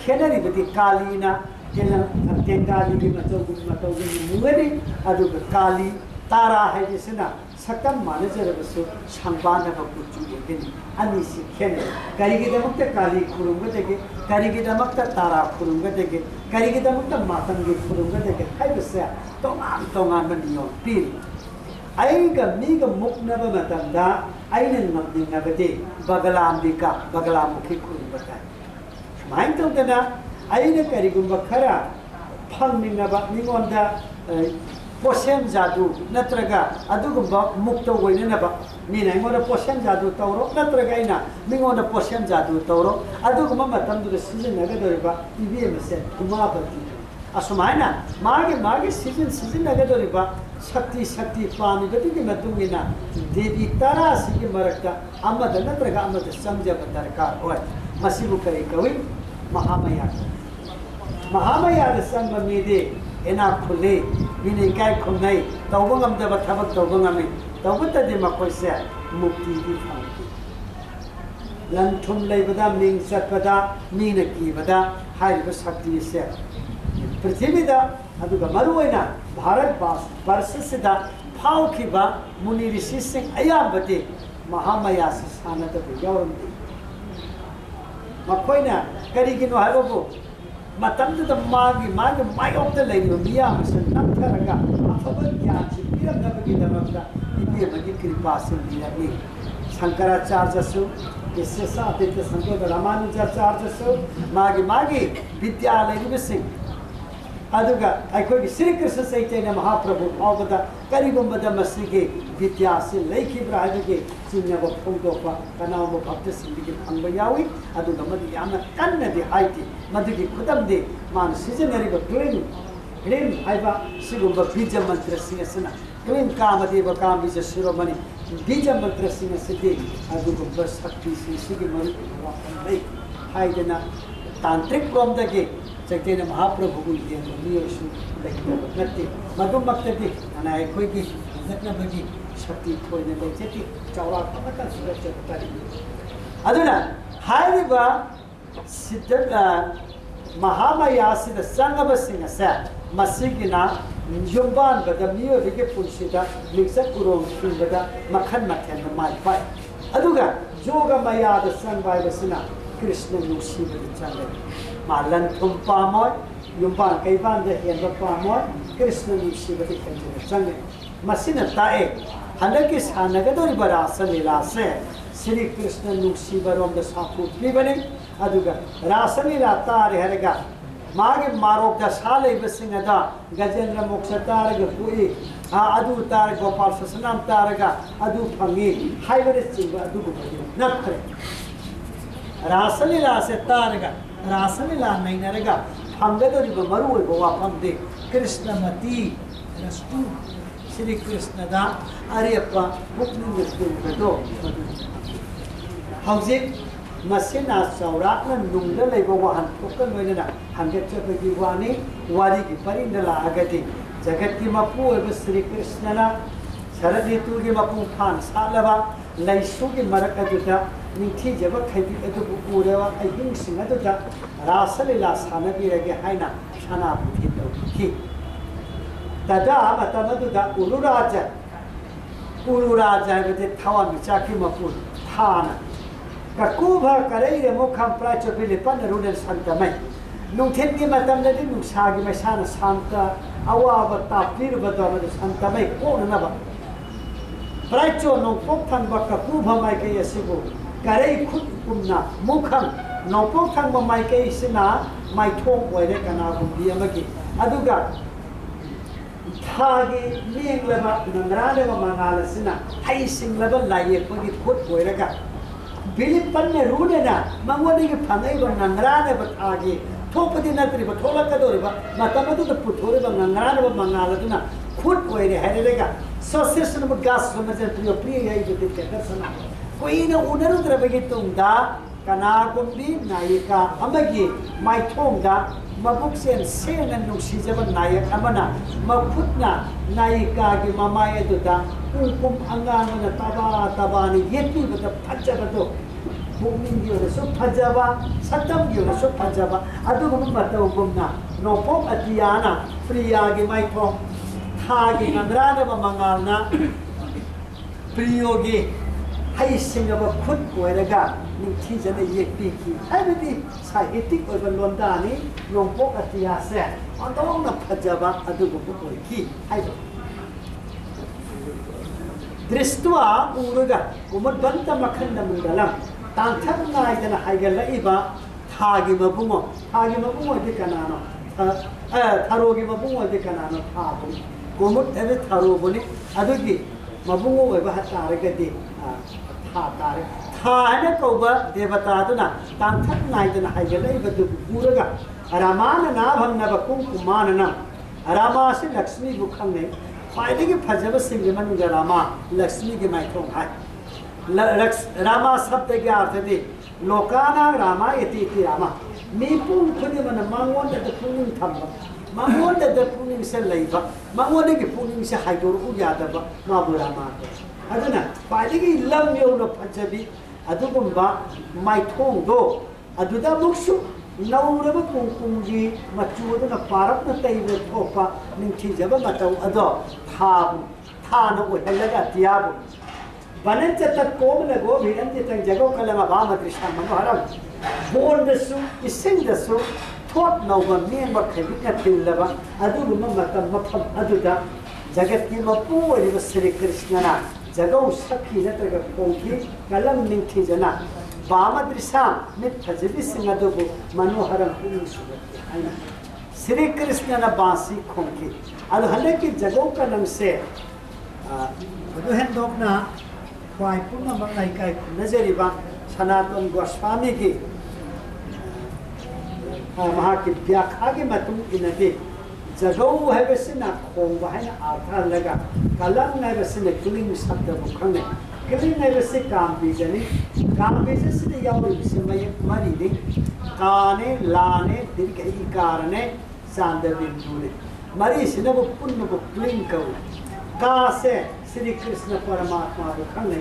खेनरी बती काली ना तेंगाली भी मतोगी मुंगरी अदु काली तारा है जिसना सकम मानजर बसु संबान बकुचु गेनी अनी से खेने करिगे दमक काली खुरुंग देगे करिगे दमक तारा खुरुंग देगे करिगे दमक मातंगी खुरुंग देगे हाय बसे तोंगान बनियो पीर आईगा मीगा मुक्नब मतंदा आईने नबदे बगलाम्बिका बगलामुखी खुरुंग बताय माइन तो देना आईने करिगुम खरा फंगनिंगबा निगोंदा पोषण जादू नत्रगा अदुगुम्बा मुक्त होइनबा मीना इंगोना पोषण जादू तौरो नत्रगा इना मिंगोना पोषण जादू तौरो अदुगुम्बा मतंदुर सिजनगदोरिबा इबेमसे कुमाबती असुमायना मागे सिजनगदोरिबा शक्ति पामिबती के मतुंगिना देवी तारा सिगे मरक्ता अमद नत्रगा अमद समझब दरकार होय मसिबु करी कवि महामया संग मेदे एना खुले बिने काय खुनै तौबंगम दब थबक तौबंगमे तौबतदि मखोइसे मुक्ति दी फांति लंथुम लेबदा मिंग सतपदा मीन कीबदा हाइब शक्ति से पृथ्वी दा अदुगा मरुवैना भारत वर्ष सिदा फाउखिबा मुनि ऋषि सिंह अयाबदे महामाया से सानदबु यावरमदे मखोइना करिगिनो हाइबबु मतमदुदा मागी मायोक्ता लैरिबा मियामसे नमथरगा अफबा ज्ञानसे पिरमनबगिदमकदा इबेमगी कृपा सिंदिरनि शंकराचार्यसु विशेषातीत संत रामानुजाचार्यसु मागी विद्यालय अदुगा अखोगी श्री कृष्ण चैतन्य महाप्रभु फावदा करिगुंबदा मसिगे विद्या से लेखिब्रा हाइबगे चिन्नब फोंदोपा कनाव भक्त सिंगिगे फंग यावी अदुगा मदि याना कन्नदि हाइति मदुगी खुदमदे मान सिजनरिब क्लेम हाइबा सिगुंब बीज मंत्र सिंहसना क्लेम कामदेव काम बीज शिरोमणि बीज मंत्र सिंहसदे अदुगा शक्ति सिंहसिगे मरु वापन हाइदना तांत्रिक रोमदगे चैतन्य महाप्रभु को येसु नत्ते मधुमक्तदि अना अखोगी नत्नबगी शक्ति थोइने लेचति चौरा खमका सुरक्षितरि अदुना हाइबा सिद्ध महामाया सिद संगब सिंह से मसिगिना युम्बान बद मियोबिगे पुंसिदा लिक्सक कुरों सुबदा मखन मथन माइ पाइ अदुगा जोग माया द संबाइबसिना कृष्ण नुसीबदि चंगे मालन तुम पामोय युम्बान कैबान द हेंब पामोय कृष्ण नुसीबदि खंजर चंगे मसिना ताए हनके सानगदोरि बरास लीला से श्री कृष्ण नुसीबरोम द सापु पिबने अदुगा रासलीला तारे हरगा मागे मारोक द साले बसिंगदा गजेंद्र मोक्ष तारग पुई अदु तार गोपाल ससनाम तारगा अदु फंगी हाइबरे चिंग अदु नखरे रासलीला से तारगा रासलीला नैनरगा फंगदोरि मरुओय वाफमदे कृष्णमती रस्तु श्री कृष्ण दा अरेपा पुकनिंग दुगदो हौजिक मसिना चौराकना नुंगदा लेबो वाहन थोकन लोइना हंगेचबगी वानी वारी की परिंदला आगति जगत की मपु एवं श्री कृष्णना शरद ऋतु की मपु फान सालबा लैसु की मरक अदुदा निथि जब खैबी अदुबु उरेवा अहिंग सिंह अदुदा रासलीला सानबिरगे हाइना सना बुद्धि तौखि तदा मतमदुदा उरुराजा हबदे थावा मिचाकी मपु थाना ककुभा करैरे मुखम प्राचबिले पन रुडन संतमै नुथेन की मतमदि नुसागी मैसाना शांत अवाब तापिरबदो मद संतमै कोननबा प्राचो नोपोक थंबा ककुभा माइके यसिबो करै खुद कुमना मुखम नोपोक थंबा माइके सिना माइथों ओइरे कना गुंबी अमगी अदुगा थागी लेंगलबा नंगरालेबा मंगालसिना हाइ सिंगलबा लाइयेपगी खुद ओइरेगा बिलिपन ने रूडेना मंगोनी के फंगई बन नंगराने बतागे थोपदी नतरी बथोला कदोरी बा मतमदु तो पुथोरे बन नंगराने बन मंगालदुना खुद ओइरे हेरेगा सोसेशन बन गास समझे प्रिय यही जो दिक्कत सना कोई न उनरुद्र बगे तुंगा कना कुंबी नायिका अमगी माइथोंगा मबुक सेन नुसीजब नायक अमना मफुतना नायिका की ममाय दुदा कुम अंगान तबा तबानी येपी बद फजबदो भूमिंग योर सु फजबा सतम योर सु फजबा अदुगम मतौ गुमना नोपो अतियाना प्रिया की माइथो थागी नंद्रान मंगालना प्रियोगी हाई सिंगब खुद कोइरगा निथि जने येपी की हाइबदी साहित्यिक ओइब लोंदानी नोपो अतिया से अंदोंग फजबा अदुगम कोइकी हाइबो दृष्टवा उरुगा उमर बंत मखन मुंगलम तांथक नायदना हाइगलइबा थागी मबुंगो दि कनानो थारोगी मबुंगो दि कनानो थाबु कोमुत एबे थारोबुनि अदुगी मबुंगो ओइबा हतारगदि था तारे थाने कौबा देवतादुना तांथक नायदना हाइगलइबा दु उरुगा रामान नाभंगनब कुंकुमानना रामासे लक्ष्मी बुखंगने फायदे फजब सिंह मनुज रामा लक्ष्मी के माइथों है रामा शब्द के अर्थ दे लोकाना रामा इति रामा मीपुं खुद मन मांगोन द पुनिंग थम्बा मांगोन द पुनिंग से लैबा मांगोन के पुनिंग से हाइदोर उ यादबा माबु रामा अदना फायदे की लम योन फजबी अदुगुंबा माइथों दो अदुदा मुक्सु नौरब कुंकुमगी मचूदना पारपना तैबे थोपा निंथीजब मतौ अदो थाबु थाना ओहलगा तियाबु बनन चत कोम लगो भिरन चितंग जगो कलमा बाम दृश्य मनोहरम बोर्दसु इसिंगदसु थोट नौबा मेंब खैबिका थिलबा अदुगुम मतम मफम अदुदा जगत की मपू ओरिब श्री कृष्णना जगौ सखी नत्रग कोंकी कलम निंथीजना बाम दृश्य मित फजबि सिंगदुबु मनोहरम पुनि सुबति आइना श्री कृष्णना बांसी खोंकी अदु हले की जगौ कलम से अदु हेंदोकना ख्वाई पुनः मंगलाई काय नजरिबा सनातन गोस्वामी की महा की व्याख्या की मतुंग इनदे जगौ है बसिना खोंबा है ना आधा लगा कलम नहीं बसिना किलिंग शब्द मुखने किलिंग नहीं बसे काम बीजनी से यावरी बिसमय मरी दे काने लाने दीर्घ इकारने सांद बिंदुने मरी सिना वो पुण्य वो क्लिंग करो का से श्री कृष्ण परमात्मा बुखने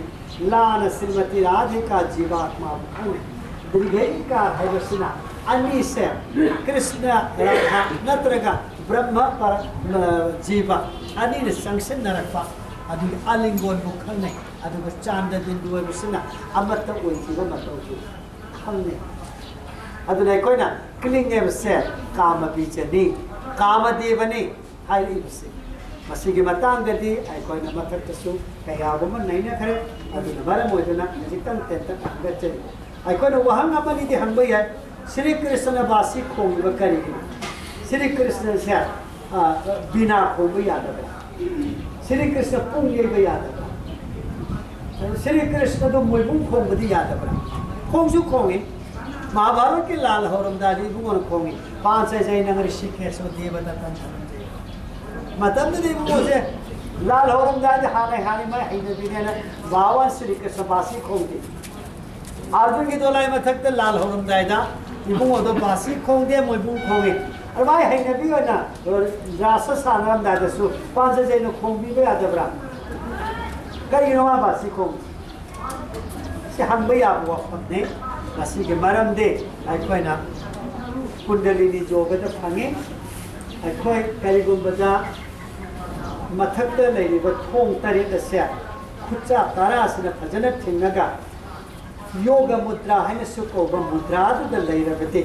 लान श्रीमती राधिका जीवात्मा बुखने दीर्घकार है वसना अन्य से कृष्ण राधा नत्रगा ब्रह्म पर जीवा अन्य संसन नरपा अदु अलिंगोन बुखने अदु चांद बिंदु वसना अमत ओइथिबा मतौ खने अदु नै कोइना क्लिंगे से काम बीचनी काम देवनी हाई इबसे मसीगी मतांगदी अखोइना मथक्तसु कयाबम नैना खरे अदुना मरम ओइदना जितन तेंत गचे अखोइना वहंग अपनी दे हंबई है श्री कृष्ण बासी खोंग करी श्री कृष्ण से बिना खोंग यादव श्री कृष्ण पुंग ये यादव श्री कृष्ण तो मोइबुंग खोंग दी यादव खोंगसु खोंगी महाभारत के लाल हौरमदारी बुगोन खोंगी 5 नगर शिखे सो देवदत्तन मतम देवोसे लाल हौरमदारी हाने मैं हैने बिने बावन श्री कृष्ण बासी खोंगी अर्जुन की दोलाई मथक ते लाल हौरमदारी दा इबुंग ओदो बासी खोंगे मोइबुंग खोंगे और भाई हैने भी होना रास सानरम दादसु 5 खोंबी बे आदब्रा कई नवा बासी खोंग से हम भी आप वफने मसी के मरम दे अखोइना कुंडलिनी जोगद फंगे अखोइ करिगुंबदा मथक्ता लेरिबा थोंग तरेत से खुचा तारासना फजन थिंगगा योग मुद्रा है सुकोब मुद्रा द लेरबते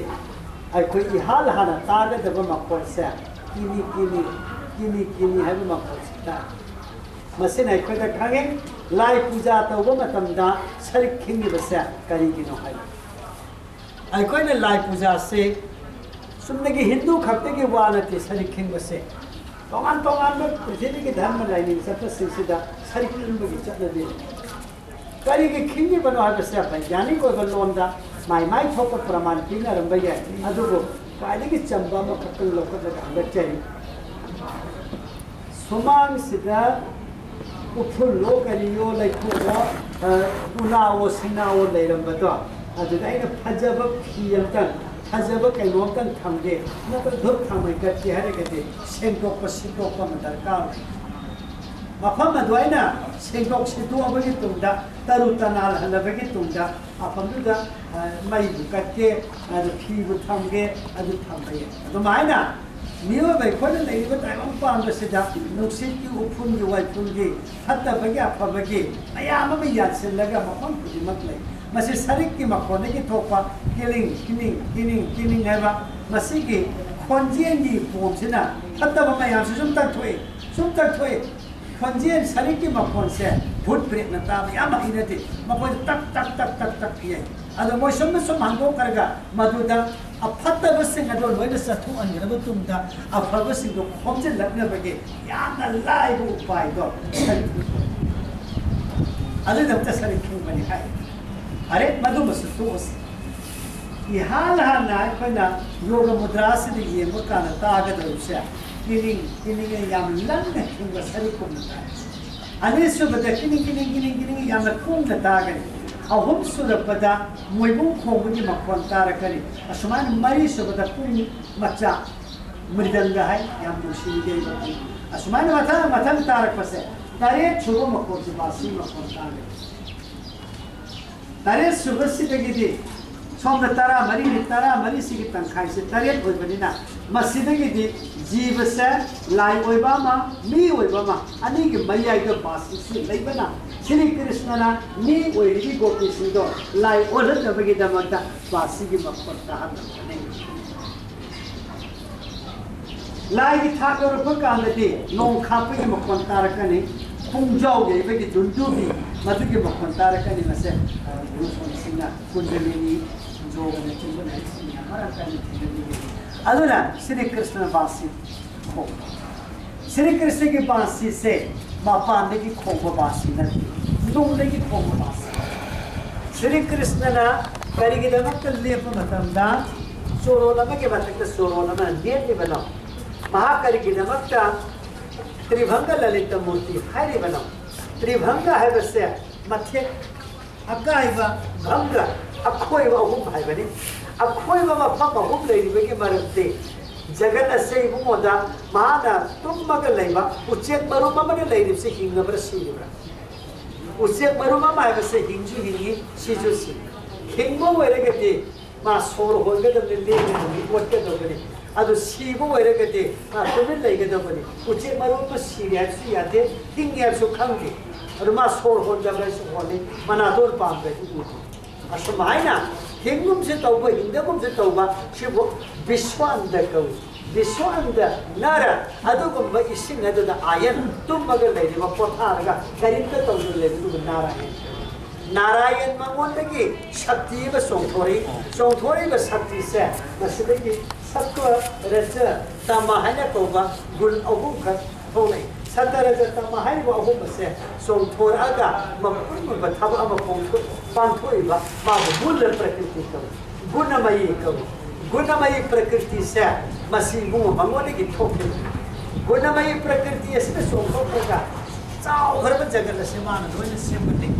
अखोइ इहाल हाना तागदब मखोल से किनी है मखोल से मसिन अखोइदा खंगे लाई पूजा तौब मतमदा सरिक खिंगिबसे करिगिनो है अखोइना लाई पूजा से सुनने हिंदू खक्ते की वानते सरिक खिंगबसे तोंगान पृथ्वी के धर्म लाइनिंग सत्य सिलसिला सरिक खिंगबगी चलदे करी के खिंगी बनो है वैज्ञानिक लोनदा माई थोप प्रमाण पीनरंब याय अदुबो कायदगी चंबा मखकल लोकदगा हंगचरी सुमांग सिदा उफुल लो करियो लैखुवा उनाओ सिनाओ लेरंबदो अदुदा आइना फजब फियंतन फजब कैनोतन थमगे नतर धुप थमै गति हरगदि सेंटोप सिटोप दरकार मफम अदुआइना सेंटोक सिटोबगी तुंदा तरु तनाल हलबगी तुंदा अफमदुदा मई बुकते अदु फिबु थमगे अदु थमबे अदुमाइना नियो भाई खोल नहीं बता हम पांच से जा नुकसान की उफुन की वाइफुन की हत्ता बगे अफबगे अयाम में याद से लगा मफम कुछ मत ले मसे सरिक की मखोने की थोपा किलिंग है बा मसी की खोंजियन की पोंचना हत्ता बमे याम से सुम तक थोए खोंजियन सरिक की मखोन से भूत प्रेत नता याम हिने थे मखोन तक किए अदो मोशम में सुम हंगो करगा मधुदा अफत्तब सिंह अदो लोइद सथु अंगरब तुमदा अफब सिंह दो खोमजे लगने बगे याना लाइव उपाय दो अदो दबता सरिक खिंग बनी है अरे मधु मसतोस इहाल हाना कोना योग मुद्रा से ये मुकान तागदुसे किनिंग याम लंग खिंग सरिक कुमता अने सुबदा किनिंग याम कुंग तागन अहुम सुरपदा मोइबुं खोंबगी मखोन तारकनी असुमान मरी सुबदा कुंग मच्चा मृदंग है याम दुशी दे असुमान मथन तारकसे तारे छुबो मखोन से बासी मखोन तागे तारे सुबसी तगिदि सोमना तारा मरी सिगी तंखाई से तरेट होय बनिना मसिदगी दी जीव से लाई ओइबामा मी ओइबामा अनि के मैयाई के बासी से लेबना श्री कृष्ण ना मी ओइगी गोपी सिंदो लाई ओल तबगी दमता बासी की मक्कर ताहा नहीं लाई की ठाकर पकांदती नों खापे के मक्कर तारकने पुंजाओगे बेगी दुंदुबी मधु के मक्कर तारकने मसे गुरुसों सिंगा कुंडलिनी जोगने चिंबने सिंगा मरा अदुना श्री कृष्ण बासी खो श्री कृष्ण की बासी से मापाने की खोब बासी नहीं नोंने की खोब बासी श्री कृष्ण ना करी की दमक लेप मतंदा सोरोलम के बातक सोरोलम नेट बना महाकरी की दमक ता त्रिभंग ललित मूर्ति हारी बना त्रिभंग है बसे मध्य अकाइबा भंग अखोइबा हुम भाई बने अखोइबा मफम हुम लेरिबे के मरते जगत असे इबुमोदा महाना तुमग लेबा उचेक मरुमा मने लेरिब से हिंगब्र सीरिब्रा उचेक मरुमा माय बसे हिंजु हिंगी सीजु सी हिंगो वेरेगते मा सोर होगदम लेगे वट्टे दोगने अदु सीबो वेरेगते मा तुमिल लेगदबने उचेक मरुमा सीरियासु याते हिंगियासु खंगे अदु मा सोर होगदबसु होने मनादोल पांबे उति असमायना हिंगुम से तौबा हिंगुम से तौबा शिव विश्वांद कौ विश्वांद नर अदुगुम इसिंग अदुदा आयन तुम मगर लेरिबा पोथारगा करिंत तौदु लेरिबु नारायण मंगोंदगी शक्ति ब सोंथोरी ब शक्ति से मसिदगी सत्व रज तमहन कौबा गुण अहुम ख थोले सतरज तमहन व अहुम से सोंथोरागा मपुन बथब अम पोंथो पांथोइबा मा गुण प्रकृति कौ गुणमयी प्रकृति से मसीबु मंगोंदगी थोके गुणमयी प्रकृति से सोंथोका चाव घर जगत से मान दोन सेमते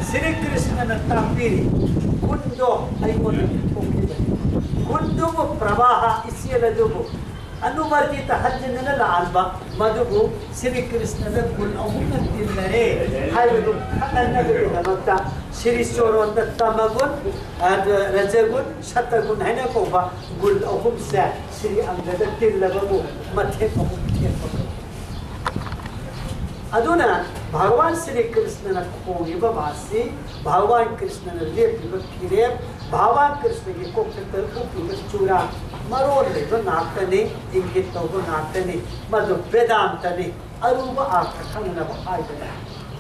श्री कृष्ण न तापीरी कुंडो अइकोन थोके कुंडो प्रवाह इसी लदुबु अनुवर्तित हजन लालबा मधुबु श्री कृष्ण न गुण अहुम तिल्लरे हायबु खननगदमता श्री सोरोत तमगुण रजगुण सतगुण है न कोबा गुण अहुम से श्री अंगद तिल्लबु मथे अहुम थे अदुना भगवान श्री कृष्ण न खोगिब वासी भगवान कृष्ण न लेपिब किरे भगवान कृष्ण के कोक्तर उपिब चूरा मरोल लेब नाटने इंगित तौब नाटने मधु वेदांतने अरूप आर्थ खंगनब आइबना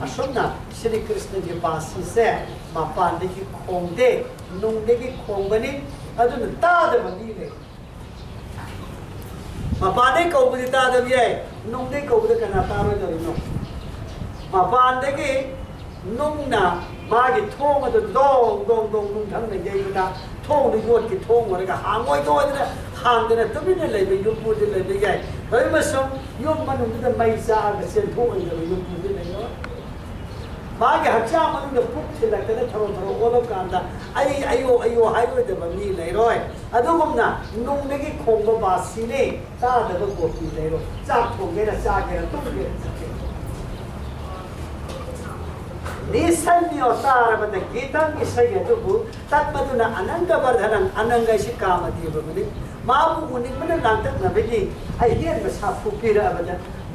असुना श्री कृष्ण के बासी से मापाने की खोंगदे नुंगदे की खोंगबनी अदुन तादबनी ले मापाने कौबदी तादबिये नुंगदे कौबदे कना तारो जरिनो मापाने नुंगना मागी थोंग अदु दोंग दोंग दोंग नुंग थंग ने जेबना थोंग नि योट की थोंग वरगा हांगोय दोदना हांगदना तुमिने लेबे युपुदे लेबे याय होय मसम युम मनुंगदे मैसा आग सेन थोंग ने युपुदे लेयो मागी हक्षा मनुंगदे पुक थिलकदे थरो थरो ओलो कांदा अयो हाइवे दे बमी लेरोय अदुगुमना नुंगनेगी खोंगबा बासीने तादबा गोपी लेरो चाक थोंगेरा चागेरा तुमगे निसन्यो तारबद गीतं इसयतुबु तत्मदुना अनंग वर्धनं अनंगैसि कामदीबबनि माबु उनिमन लांतक नबेगी अहियन बसाफु पिरबद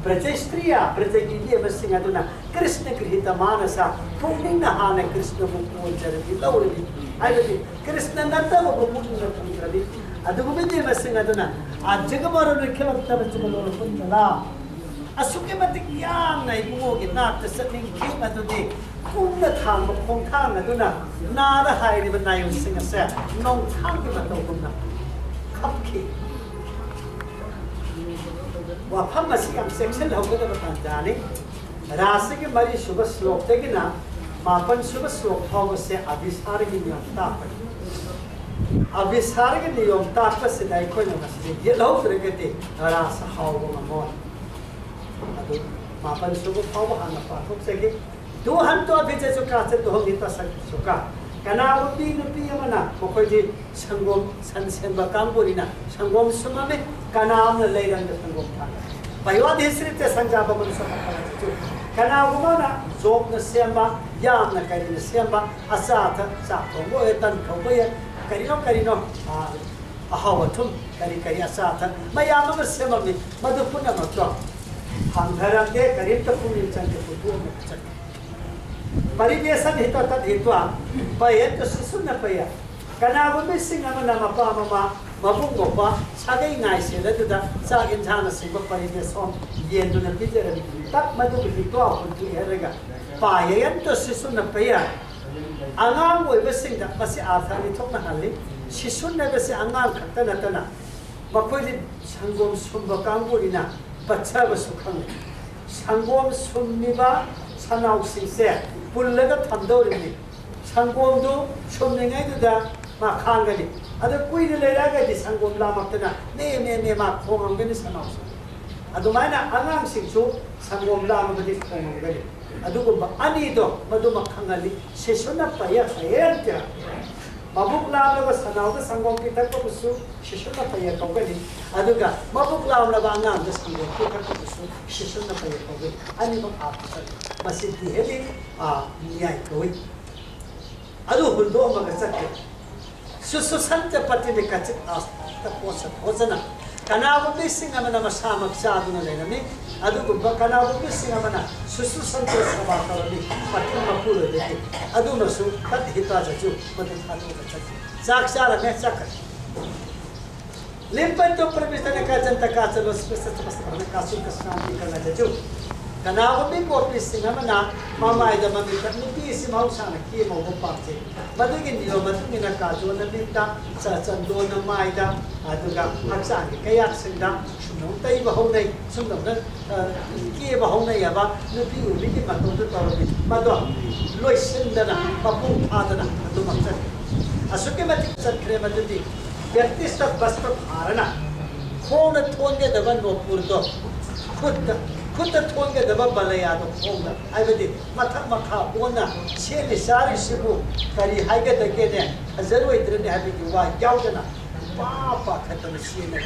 ब्रजस्त्रिया ब्रजगिलिय बसिंगदुना कृष्ण गृहीत मानसा पुण्यन हाने कृष्ण मुकुंजरति लौरदि आइबदि कृष्ण नतब मुकुंजर पुंजरदि अदुगुबिदि बसिंगदुना आजगमरन खेलतब चुगलोर पुंजला असुके मतिक याम नै बुगोगे नात सनिंग खिम अदुदि कुंड थांग खोंथांग अदुना नार हाइरिब नायु सिंग से नों थांग के मतौगुना खपखि वाफम मसी हम सेक्शन होगदब तांजाने राशि के मरी शुभ श्लोक तेगिना मापन शुभ श्लोक फाव से अभिसार की नियमता अभिसार के नियमता से दाई कोई नमस्ते ये लोग रगते रास हाव ममोन मापन शुभ फाव हाना पाठक से दो हन तो अभी जैसे कासे तो हम इतना सुका कना रुपी रुपी यमना कोई संगोम संसेन बकांगोरिना संगोम सुमा में कनाम न लेरंग संगोम था पयोधेश्री ते संजाब मन समझ कना गुमाना जोक न सेमा याम न करी न सेमा असाथ साथो वो तन खबय करीनो अहाव थुम करी असा था मयाम अमर सेममी मधु पुनः मतो हंधरम दे करीब तक पुनिल चंके पुतु में चक परिवेशन हितो तद हितवा पये तो सुन पया कनागु में सिंह अमन मपा ममा मबुंग गोपा सागे नाय से लदुदा सागिन झाना सिंह परिवेशन येंदुन बिजर तक मधु हितवा पुतु हेरेगा पाये तो सुन पया अंगाम ओइबसिंग दा मसे आथानि थोकना हालि शिशुन नबसे अंगाम खत्ता नतना मखोइदि संगोम सुंबा कांगुरिना बच्चा सुखंग संगोम सुनिबा सनाउ सिंसे पुल्लगा थंदोरिनि संगोम दो सुमनिङै दुदा मा खांगनि अदो कुइने लेरागदि संगोम लामक्तना ने मा खोंगनि सनाउ अदुमाइना अंगाम सिंसु संगोम लामबदि खोंगनि अदुगुम्बा अनिदो मदुमा खंगली शिशुना पया पयंत्या मबुक लामलबा सनाउदा संगोम की तकबसु शिशुना पया कौगली अदुगा मबुक लामलबा अंगामदा संगोम की तकबसु शिशुना पया कौगली अनिबा आपसा मसिद्धि हेली न्याय कोई अदु हुंदो मगा चक्के सुसु संत पतिने कचित आस्ता पोसा भोजना कनाबु बिसिंग अमना मसामक सादुना लेनमी अदुगुम्बा कनाबु बिसिंग अमना सुसु संत सभा करली पठन मपुर देते अदुनसु तद हिता जजु मदु थादु चक्के साक्षारा में चक्क लिंपन तो प्रविष्टने का जनता का चलो स्पष्ट भरने का सुख स्नान करना जजु कनाबु बि कोपी सिंग अमना मामाय द ममि तनुपि सि मौसाना की मौ पाचे मदुगी निलो मदुगिना का जो नबिता चंदो न मायदा अदुगा हक्सान के कया सिंदा सुनो तै बहुनै सुनो न की बहुनै याबा नुपि उबि की मतौ तो तौरबि मदो लोइसिंदना पपु फादना अदु मक्सद असुके मति सत्रे मदुदी व्यक्तिस्थ वस्तु धारणा खोन थोंगे दबन नोपुर दो खुद थोंगे दबा बलयादो खोंगा आइबदि मथक मखा ओना सेलि सारि सिबु करी हाइगे दगेने हजरोय द्रने हाबिदि वा यावदना पापा खतन सीने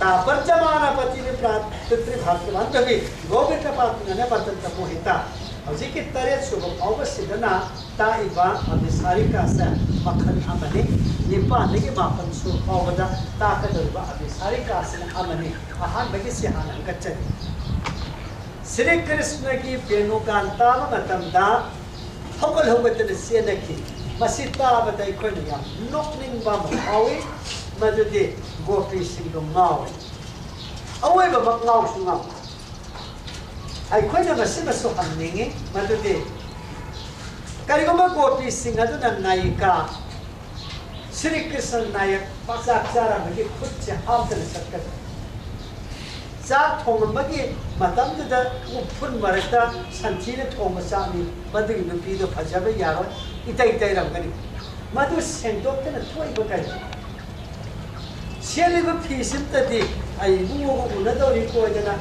ता परजमाना पति ने प्रातृ भाग्यवान कवि गोविंद पापने बर्तन मोहिता हजी की तरे शुभ अवसिदना ताइबा अभिसारिका से मखन अमने निपाने के मापन सु अवदा ताकदुबा अभिसारिका से अमने आहान बगे से हान गच्चन श्री कृष्ण की वेणुकांता मतमदा हगल हगतन सेनकी मसिता बतै खोन या नोकनिंग बा महावी मदुदे गोपी सिंह माव अवै बा मकाव सुंगा अखोइना मसिमसु हमनिंगे मदुदे करिगोमा गोपी सिंह अदुना नायिका श्री कृष्ण नायक पासाक चारा मगे खुद से हामतन सकत चाक थोंगमगे मतमदुदा उफुन मरता संथीने थोंग चामी मदुगी नुपीदो फजबे यारो इतै रमगनी मदु सेंदोक्तन थोइबो करि सेलिबो फीसिमतदि आई बुमो उनदौरि कोइदना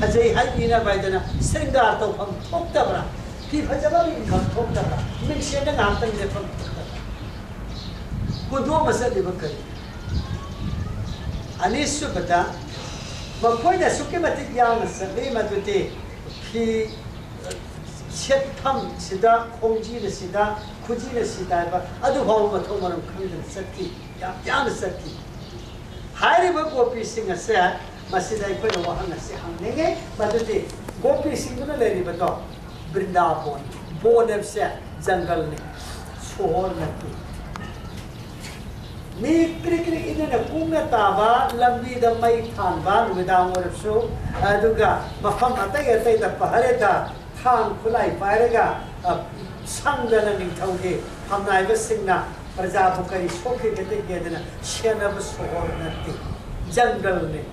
अजय हाइना बायदना श्रृंगार तौफम थोक्तबरा फी फजबा इनकम थोक्तबरा मिंगसेना नामतन लेफम कुदो मसलिबो करि अनिसुबता मखोइना सुके मति याम सबे मदुते फी सेटफम सिदा खोंजी सिदा खुजी सिदा अदु भाव मथो मरम खंदन सत्ती याम सत्ती हारिबो गोपी सिंह से मसिदा इकोइना वहन से हमनेगे मदुते गोपी सिंह न लेरिबतो वृंदावन बोनेब से जंगल ने सोहर नती मी क्रिक्रि इने कुंगा ताबा लंबी द मई थानबा नुदाम वरसो अदुगा मफम अतै अतै द पहरेदा थान खुलाई पारेगा संगना निथौगे हमनाइबा सिंगना प्रजा बुकरी सोखे गते गेदना शेनब सोहर नती जंगल ने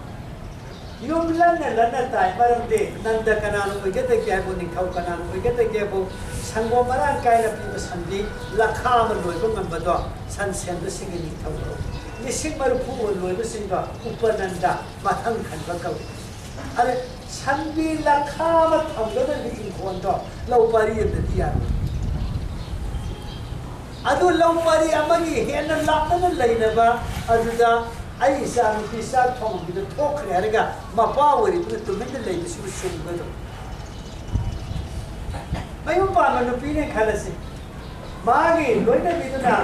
युमलन लना ताई मरमदे नंद कनानु उगते गेबो निथौ कनानु उगते गेबो संगो मरान कायला पीबा संदि लखाम लोइबो ngambado sansen do singi निथौ लिसिंग मरुफु लोइबो सिंगा उपनंदा माथंग खनबा कौ अरे संबी लखाम थंगदो इंखोंदो लौपारी दिया अदु लौपारी अमगी हेन लापन लैनबा अदुदा आई सान पिसा थोंग बिद थोखरे हरगा मपा वरी बिद तुमिन लैबि सु सुंगदो मयुम पामा नुपीने खलसे मागी लोइना बिदुना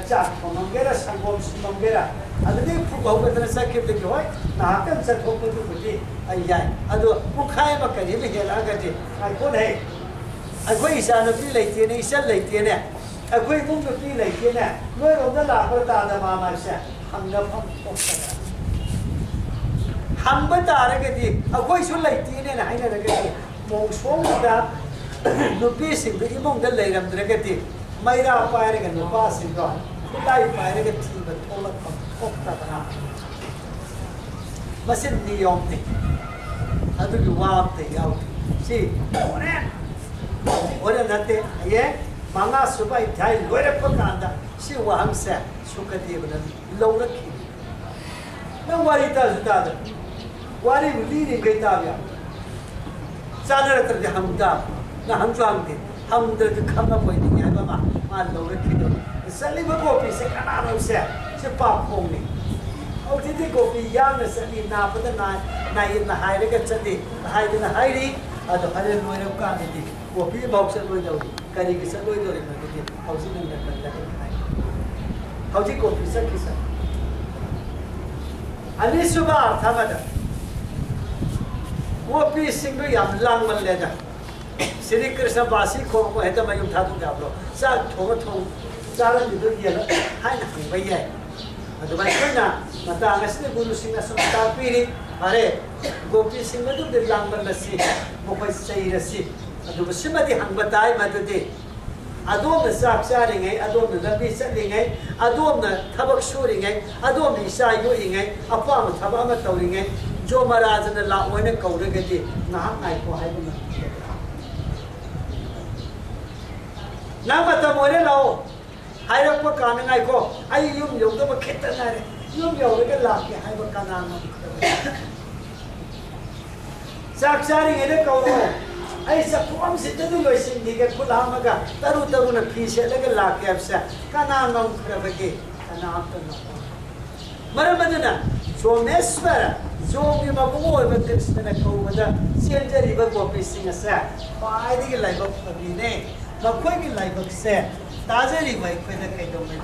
चाक मंगेरा संगोम मंगेरा अदि फुगौ बदना सके दे होय नाकन से ठोक तो बुझी अयाय अदो पुखाय मकरी में हेला गजे आई कोन है अखोई इसा नपी लेते ने इसा लेते ने अखोई मुंग नपी लेते ने लोय रोदा लापर तादा मामा से हमना फम ठोक हम बता रहे कि अखोई सु लेते ने हाइना रगे मोंग सोंग दा नुपी सिंह की मोंग द लेरम द्रगति मैरा पायरे के नुपा सिंह को लाई पायरे के थी बतौला ठोकता बना मसिन नियम ने अदु युवाब ते याव सी ओरे नते ये मांगा सुबह इठाई लोरे पकांदा सी वहम से सुकती बन लौरखी न वारी ता जुता वारी लीरी गईता या चादर तर हमदा न हम जांग दे हम दर खम कोई नहीं है बाबा मा लौरखी दो सली बकोपी से कनारो से पाप होंगे और जितने गोपी याम ने सली ना पता ना ये ना हायरे के चली हायरे ना हायरी अदो हरे लोरे का नहीं गोपी बाउक से लोई जाओ करी के से लोई दोरे में के हौसी नहीं करता है हौसी गोपी से किसा अली सुबह था मत गोपी सिंह याम लांग मन ले जा श्री कृष्ण बासी को है तो मैं उठा दूंगा आप लोग सा थोड़ा चारा निदो ये हाय ना भैया अदुबाई कोना मता अंगसने गुरु सिंह संता पीरी अरे गोपी सिंह दु दिलांग बलसी मोखै सही रसी अदुब सिमदि हंग बताई मदुदि अदोम न साक्षारिङै अदोम न लबी चलिङै अदोम न थबक सुरिङै अदोम न इसा योइङै अपाम थबा अमा तौरिङै जो महाराज न लाओइने कौरगदि नाहक नाइको हाइबु ना मता मोरे लाओ हाइरक को कानंगाई को आई युम योगदो म खेतना रे युम योगदो लाके हाइब कानांग साक्षारी हेले कौरो आई सपुम सिद्धु लोइसिन दिगे खुलामगा तरु तरु न फीसे लगे लाके अबसे कानांग खरबगे कानांग तो मरमदना सोमेश्वर जो भी मबुओ में कृष्ण ने कौवदा सेंजरी ब गोपी सिंह से पाइदि के लाइबक पबीने मखोय के लाइबक से ताजरी भाई कोई ना कहीं तो मैं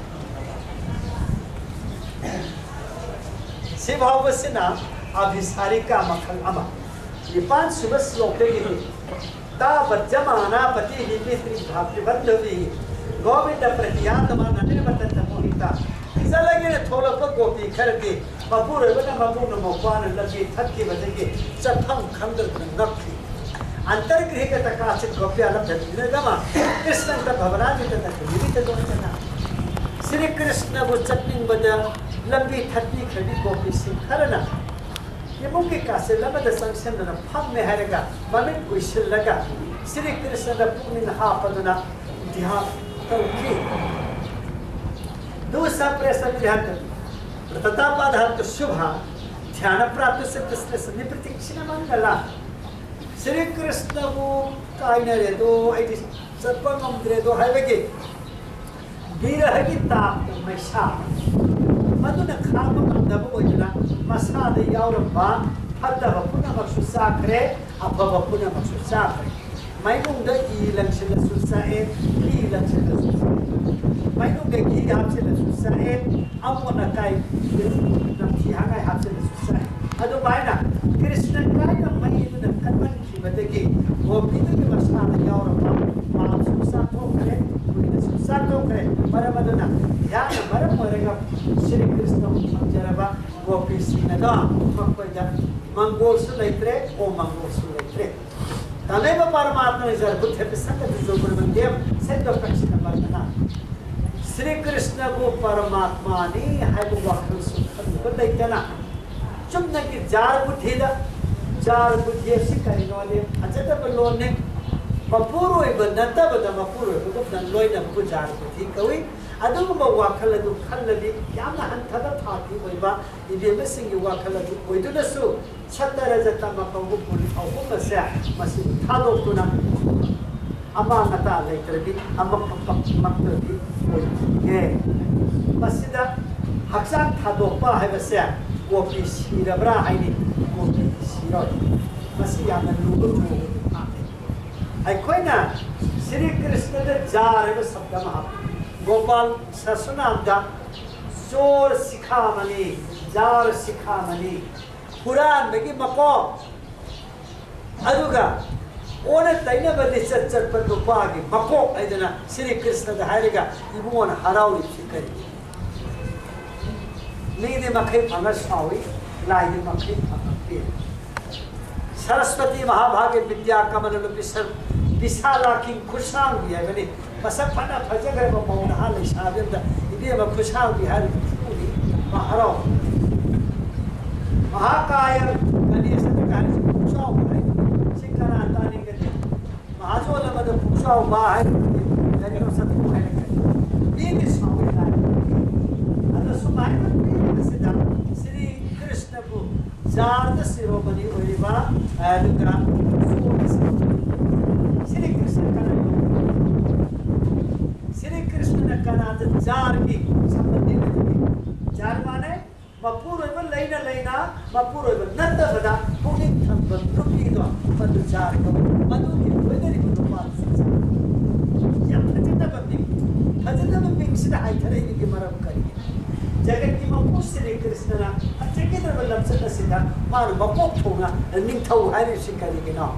सिवाव बसना अभिसारी का मखल अमा ये 5 सुबह श्लोके की ता बज्जमाना पति ही मित्री भाग्य बंधवी गोविंद प्रतियात्मा नने बतत मोहिता इसा लगे ने थोड़ा पर गोपी करके बबूर बना बबूर न मोपान लगे थके बजेगे चथम खंडर नक्की अंतर्गृह के तकाचित गोपी अलग धरने गमा कृष्ण का भवराज इतना जीवित दोचना श्री कृष्ण वो चटनिंग बजा लंबी थर्टी खड़ी गोपी सिंह खरना ये मुख्य कासे लबद संसन न फम में हरेगा ममित गुइसल लगा श्री कृष्ण द पुनिन हापदना ध्यान तौकी दो सप्रेसन ध्यान प्रतापाधार तो शुभ ध्यान प्राप्त से कृष्ण से निप्रतीक्षण मंगला श्री कृष्ण वो कायने रे दो ऐति सत्पंगम रे दो है बेके बीरह की ताप में शा मधुन खाब मंदब ओजना मसाद यावरबा फदब पुना मक्सु साखरे अबब पुना मक्सु साखरे मैनुंग द ई लंचन सुसाए ई लंचन सुसाए मैनुंग द की हापसे सुसाए अमोन काय नथि हागाय हापसे सुसाए अदो बायना कृष्ण काय न मैनुन कनमन बदगी वो पीते के मसाला यावरबा मां सुसा तो करे कोई सुसा तो करे परमदना ध्यान परम मरेगा श्री कृष्ण मंजरबा गोपी सिंहदा मक्कोजा मंगोल सुलेत्रे ओ मंगोल सुलेत्रे तमेव परमात्मा जर बुद्धे संगत जो गुरुदेव सेतो प्रश्न वर्णना श्री कृष्ण को परमात्मा ने है वो वक्त सुख को दैतना चुप न कि जार बुद्धिदा जार बुद्धि से करेंगे वाले अच्छा तो लोन ने मपूरो इबनता बदा मपूरो तो दन लोई न बुजार बुद्धि कवि अदुग म वाखल अदु खल्लबी यामना हंथदा थाकी ओइबा इबेम सिंग वाखल अदु ओइदुनसु छत्तर जता मपंगु पुलि औबमसे मसि थादोकुना अमा नता लेत्रबी अमा मक्तबी ओइगे मसिदा हक्सा थादोपा हैबसे गोपी सिरबरा हाइनी गोपी सिरो मसी यामना लुगु जो आइखोइना श्री कृष्ण ने जार है शब्द महापी गोपाल ससुनामदा जोर सिखामनी जार सिखामनी पुराण में मको अदुगा ओने तैने बदे चट पर नुपागी मको ऐदना श्री कृष्ण दा हायरेगा इबुन हराउली सिकरी नीने मखे फंगस सावी लाइने मखे फंगते सरस्वती महाभागे विद्या कमल विसर विशाला की खुशाल भी है बने मसक फना फजगर को मौन हाल शाबिंदा इबे म खुशाल भी हर पूरी महाराव महाकाय कने सतकार खुशाल है सिकरा तानी के महाजोल मद खुशाल बा है कने सत है ये स्वामी है अद सुमाय सिदा श्री कृष्ण को जार्द शिरोमणि ओरिबा आदुगा श्री कृष्ण कनात जार की संबंधी में जार माने मपूर्व लेना मपूर्व नंद बदा पुनित संबंध रुपी दो मधु जार को मधु की वेदरी को पास या भजन बंदी सिदा हाय थरे की मरम करिए जगत की मपू श्री कृष्ण ना अच्छे के तरफ लक्ष्य सिदा मार मपू थोना निंथौ हाय सिकरी के ना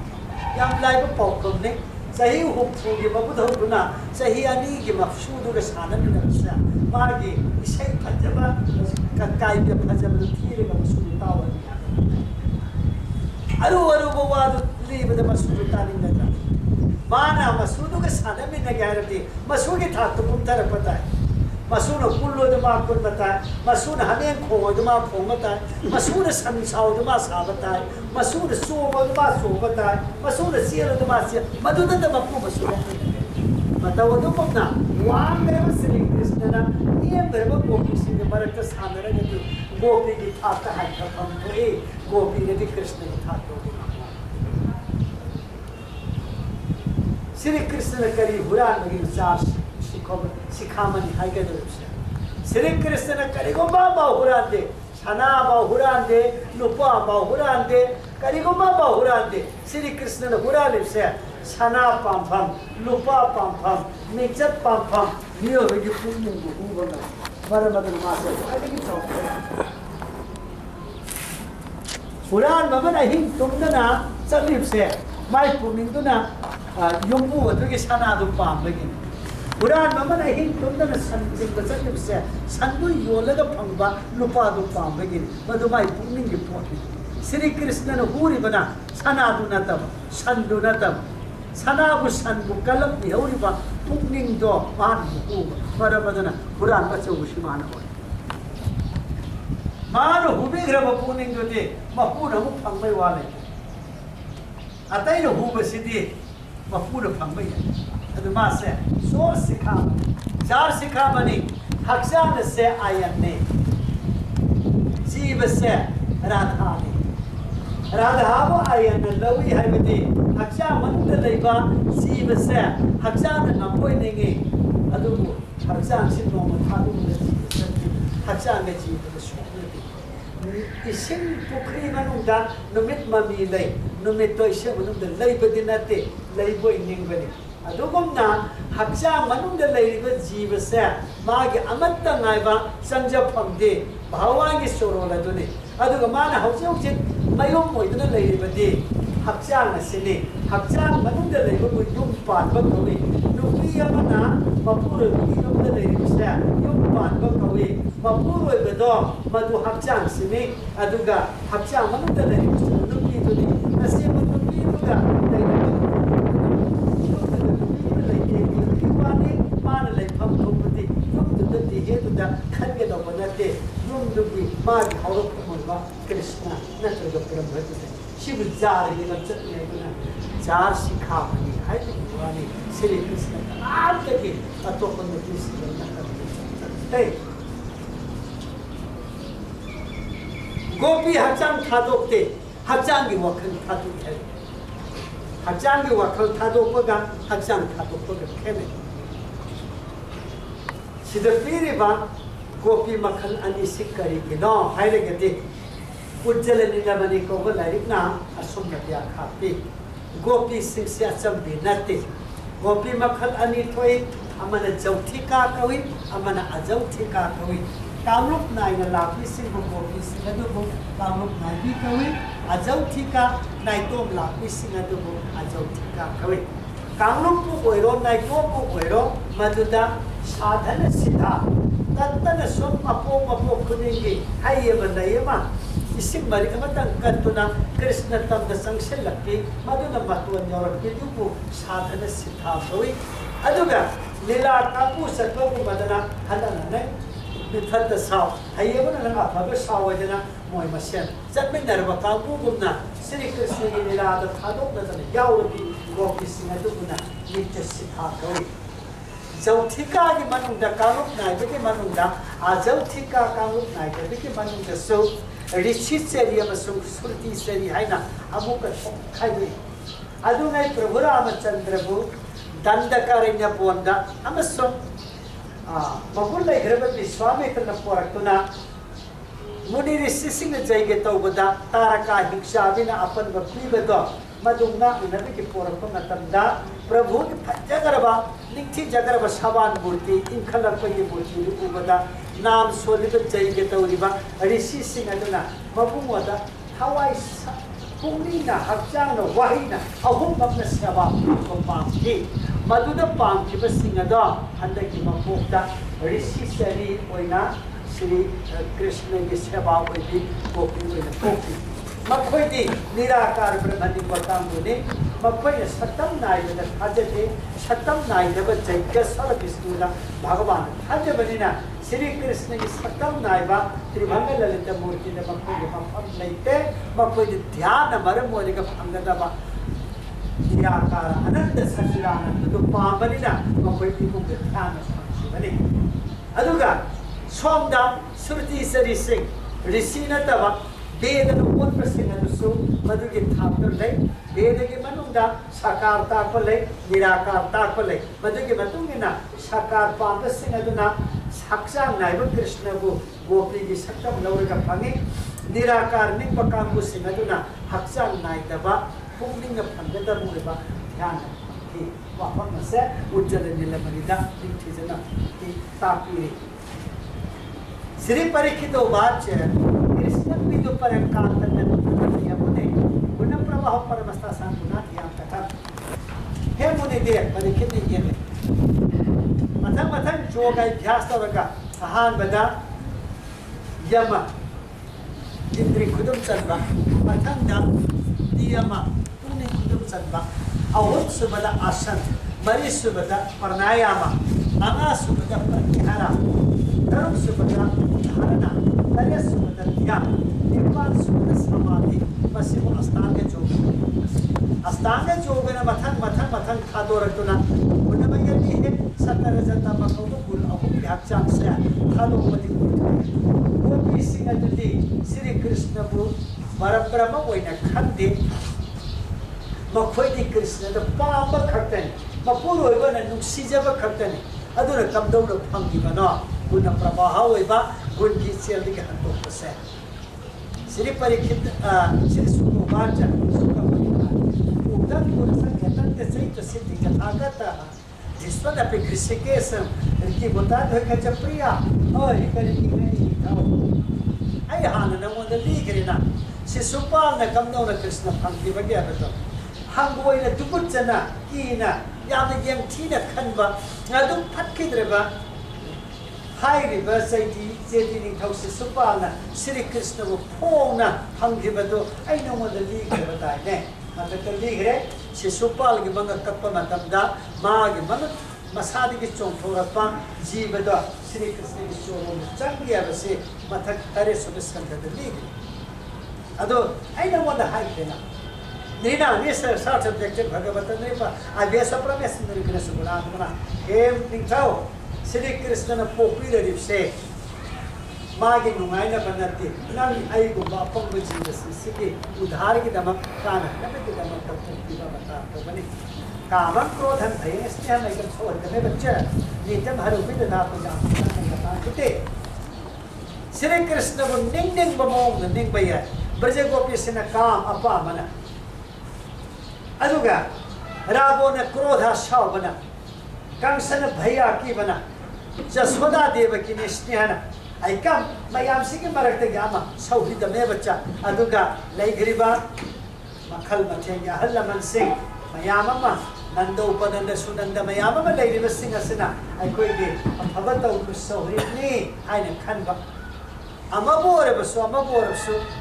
याम लाइव पॉपकॉर्न ने सही हुक्की मबुधुना सही अनी की मकसूद के सानन नक्शा मागी इसे फजबा ककाई के फजब थीरे का मकसूद तावन अरु बवाद लीब द मकसूद तालिंगा माना मकसूद के सानन में न गैरती मकसूद के था तो मुंतर पता है मसून कुल्लो दमा कुल बताए मसून हमें खो दमा खो बताए मसून संसाव दमा सा बताए मसून सो दमा सो बताए मसून सियल दमा सियल मधुद दमा को मसून बताओ तो पपना वाम में श्री कृष्ण ना ये मेरे को किसी के मरक सामने के गोपी की ठाता है खत्म हुई गोपी ने भी कृष्ण की ठाता श्री कृष्ण ने करी हुरान में विचार सिखामनी हाय के श्री कृष्ण ने करिगो बाबा हुरान दे छना बा हुरान दे लुपा बा हुरान दे करिगो बाबा हुरान दे श्री कृष्ण ने हुरान से छना पांफम लुपा पांफम मिचत पांफम नियो होगी पुण्य को बना मर मदन मासे अरे की तो हुरान ममन ही तुमना चलिप से माय पुण्य तो ना यमु अदुगे छना दु पाम लगी पुराण ममन हिं तुमदन संजिंग बचन से संदु योलग फंगबा लुपा दु पामबगी मधुमाई पुनिंग की पोटी श्री कृष्ण ने हुरी बना सनादु नतम संदु नतम सनाबु संबु कलम बिहौरिबा पुनिंग दो मान बु मरबदना पुराण बचो बुशिमान हो मान हुबे ग्रब पुनिंग दोते मपुन मु फंगबै वाले अतै न हुबसिदि मपुन फंगबै मासे सो सिखा जार सिखा बनी हक्सान से आयन ने जीव से राधा ने राधा वो आयन लवी है बदी हक्षा मंद लेबा जीव से हक्सान नंबोय नेगे अदु हक्सान से नो थादु ने हक्सान के जीव के सोने इसिंग पुखरी मनुदा नुमित ममी ले नुमित तो इसे मनुदा लेबदी नते लेबोय निंगबनी अदुगुमना हक्सा मनुंग लेरिबा जीव से मागे अमत्त नाइबा संजफमदे भावांगी सोरोला दुने अदुगा माना हौसे हौसे मयोम मोइदना लेरिबदे हक्सा नसिने हक्सा मनुंग लेरिबा को युम पानबा कवे नुपी अमना मपुर युम लेरिबा से युम पानबा कवे मपुर ओइबदो मदु हक्सा सिने अदुगा हक्सा मनुंग लेरिबा नुपी दुने नसे मनुपी दुगा खनगे दो बनते युम दुबी मागी हौरप मोलबा कृष्ण नत्रग परमभक्त शिव जार ये लक्षण ने गुना जार सिखा बनी है भगवान श्री कृष्ण आप के अतोपन कृष्ण करते गोपी हचांग थादोकते हचांगी वखन थादु है हचांगी वखन थादोपगा हचांग थादोपगा खेने सिद्धपीरिबा गोपी मखल अनि सिकरी के नो हाइरे गते उज्जल निगमनी को लाइक ना असुम नदिया खाती गोपी सिंह से अचम भी नते गोपी मखल अनी थोई अमन जौथिका कवि अमन अजौथिका कवि कामरूप नायना लापी सिंह गोपी सिंह अदुबो कामरूप नायबी कवि अजौथिका नायतोम लापी सिंह अदुबो अजौथिका कवि कामरूप को ओइरो नायतोम को ओइरो मधुदा साधन सिद्धा तत्तन सुम मपो खुदिंगी हाय बंदयमा इसिंग मरी अमतंग कत्तुना कृष्ण तम द संक्षे लक्की मधुना मतवन यौरपिदुबो साधन सिद्धा कवि अदुगा लीला कापू सत्वबु मदना हदनने मिथल द साव हायबन लंगा फग सावजना मोय मसेन जतमिनरबा काबुगुमना श्री कृष्ण की लीला द थादोकदन यावरबी गोपी सिंह अदुगुना नित्य सिद्धा कवि जौथिका की मनुंग कामरूप नायबे के मनुंग अजौथिका कामरूप नायबे के मनुंग सो ऋषि सेरी अमसुंग श्रुति सेरी हाइना अमुक खाइबे अदुनै प्रभु रामचंद्रबु दंडकारण्य बोंदा अमसुंग मगुल लेखरबे विश्वामित्र पोरक्तुना मुनि ऋषि सिंह जयगे तौबदा तारका हिंसाबिना अपन बपीबदो मदुंगा नबी के पोरक मतमदा प्रभु की फजगरबा निथि जगरबा सवान मूर्ति इंखलक की मूर्ति उबदा नाम सोलिब जयगे तौरिबा ऋषि सिंह अदुना मबुमोदा हवाई पुंगनीना हक्चांग वाहिना अहुम मग्न सेवा को पामकी मधुदा पामकी सिंह अदो हंदकी मपोक्ता ऋषि सेरी ओइना श्री कृष्ण की सेवा ओइदी गोपी ओइना पोक्ती मखोइदी निराकार ब्रह्मनि वतांगुने मखोइने सतम नायबद थाजते सतम नायब जैक्य सर विष्णुला भगवान थाजबनिना श्री कृष्ण की सतम नायबा त्रिभंग ललित मूर्ति ने मखोइने मफम लेते मखोइने ध्यान मरम मोलिक भंगदबा निराकार अनंत सच्चिदानंद तो पावनिना मखोइने को ध्यान बने अदुगा सोमदा श्रुति सरी सिंह ऋषि नतवा वेद न प्रसिंह मधु के थापर ले वेद के मनुंदा साकार ताप ले निराकार ताप ले मधु के मतुंगिना साकार पाप सिंह अदुना साक्षा नायब कृष्ण को गोपी की सत्तम लौर का फंगे निराकार निक पकांगु सिंह अदुना हक्षा नायदबा पुंगिंग फंगदा मुबा ध्यान की वापन से उज्जवल नीलमणिदा तिजना की तापी श्री परीक्षित वाच कृष्ण विदु परंकांत में मुने गुण प्रवाह परमस्ता संगुना ध्यान कथा हे मुनि दे परीक्षित ये मथन मथन जोग अभ्यास तौरगा अहान बदा यम इंद्री खुदम चलबा मथन दा नियम पुने खुदम चलबा अहुत सुबदा आसन मरी सुबदा प्राणायाम अंगा सुबदा प्रत्याहार धर्म सुबदा धारणा कार्य सुबदा ध्यान निर्वाण सुबदा समाधि पश्चिम अष्टांग जोगना मथन खादोरतुना उनमयति है सतर जता मखोदो गुल अहुम हक्चांग से खादोपति गोपी सिंह अदुदी श्री कृष्ण बु परब्रह्म ओइना खंदे मखोइदी कृष्ण द पाप खक्तन मपुर ओइबन नुक्सिजब खक्तन अदुना कमदौर फंगिबनो गुण प्रवाह ओइबा गुण की सेल के हंतो से श्री परीक्षित श्री सुखोवाच उदन गुण संकेतन ते सहित सिद्धि कथागत जिसवन अपि कृषिकेश की बता धोय का प्रिया और करी की नहीं था आई हान न मोद लीगरिना शिशुपाल न कमनो न कृष्ण फंगी बगे बतो हंगोय न दुकुचना कीना याद गेम थीना खनबा अदु फटकिद्रबा हाई रिवर सैदी जेदी निथौ शिशुपाल श्री कृष्ण को फोना हंगिबदो आई न मोद लीगर बताय ने मतलब लीगरे शिशुपाल की मंग कप्पा मतमदा मागी मंग मसादी की चोंथोरपा जीवदो श्री कृष्ण की चोरो चंगिया बसे मथक तरे सुबस्कंद लीगरे अदो आई न मोद हाई देना नीना निस साठ सब्जेक्ट भगवत ने पा आदेश प्रमेश निर्गुण सुगुणात्मना हेम निथौ श्री कृष्ण न पोपी रिपसे मागी नुंगाइना बनती नंग आई गो बापम जीव सिके उधार की दमक कान नबे की दमक तत्व बता तो बने कामं क्रोधन भय स्नेह नहीं कर छोड़ के बच्चे नित्यम हर उपित धातु जान नहीं बता किते श्री कृष्ण को निंग निंग बमोंग निंग भैया ब्रज गोपी से न काम अपा मना अदुगा रावण क्रोध सावना कंसन भैया की बना जसोदा देव की स्नेहना ऐका मयाम सिगे मरक्ते गामा सौहिद में बच्चा अदुगा लेग्रिबा मखल मथेंग अहल मन सिंह मयाम अमा नंदो उपनंद सुनंद मयाम अमा लेग्रिबा सिंह असना ऐकोइगे अफबत औ सौहिदनी हाइने खनबा अमा बोरबसु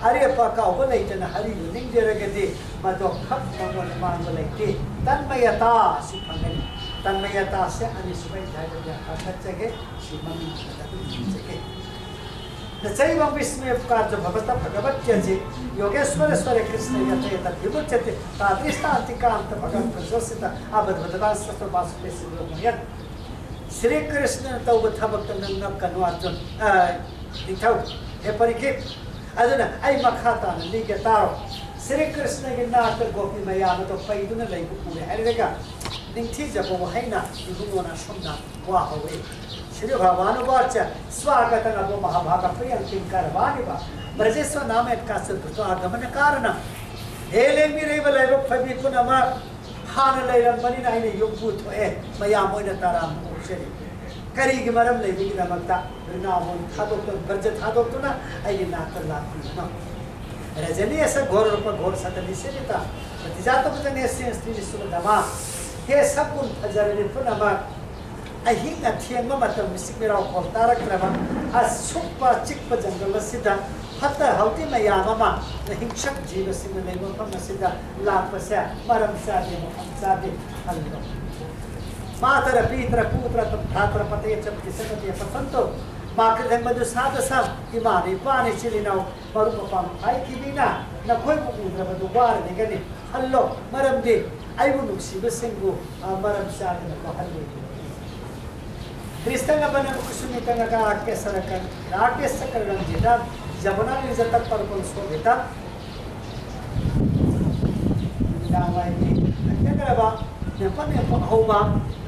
अरे पाका लेटना हरि निंगजेरगदि मदो खप मंगन मांग लेते तन्मयता सि फंगनि तन्मयता से अनिसुबै धाइबया खचगे सिमनि खदगे नचैव विस्मय कार्य भवता भगवत्यजे योगेश्वर स्वर कृष्ण यते यत विमुच्यते तादृष्टान्तिकान्त भगवन् प्रजोसित आबद्धवदास्तु वासुते सिद्धोमयत् श्री कृष्ण तौब थबक नंग कनु अर्जुन निथौ हे परिकित अदुना आई मखाता लिगे तारो श्री कृष्ण के नाथ गोपी मयाम तो पैदुना लैबु पुरे हरेगा निंथि जबो हैना इबुनोना सोमना वा होवे श्री भगवान वाच स्वागत नबो महाभाग प्रियं किंकर वानिबा ब्रजेश्वर नाम एक का सुतो आगमन कारण हेले मिरेब लैबु फबि पुनमा हान लैरम बनि नाइने योगबु थोए मयाम मोइना ताराम ओसेरि करीगी मरम लैबि नमक्ता नामोन थादोक ब्रज थादोक्तुना आइगे नात लातिना रजनी ऐसा घोर रूप घोर सतली से निता प्रतिजात बजने से स्त्री सुन दमा हे सब गुण फजरने पुनमा अहिंग अथियंग मतम मिसिकमेराव कोतारक रबा असुप्पा चिक्प जंगल सिदा फत हौती मयाममा हिंसक जीव सिंह लेमो फम सिदा लापसे मरम सादे मम सादे अल्लो मातर पीतर पुत्र भ्रातर पते चपति सकति पतंतो माकृधं मधु सादसा इमानि पानि चिलिनाव मरुपपम आई किबिना नखोय बुद्र मधु वार निगनि हल्लो मरम दे आइबु नुक्सिब सिंगु मरम सादे न हल्लो क्रिस्तंग बने कुसुमी तंग का आके सरकन राके सकल रंजिता जबना इज्जत पर कोन सो बेटा दावाई ने करबा ने पने होबा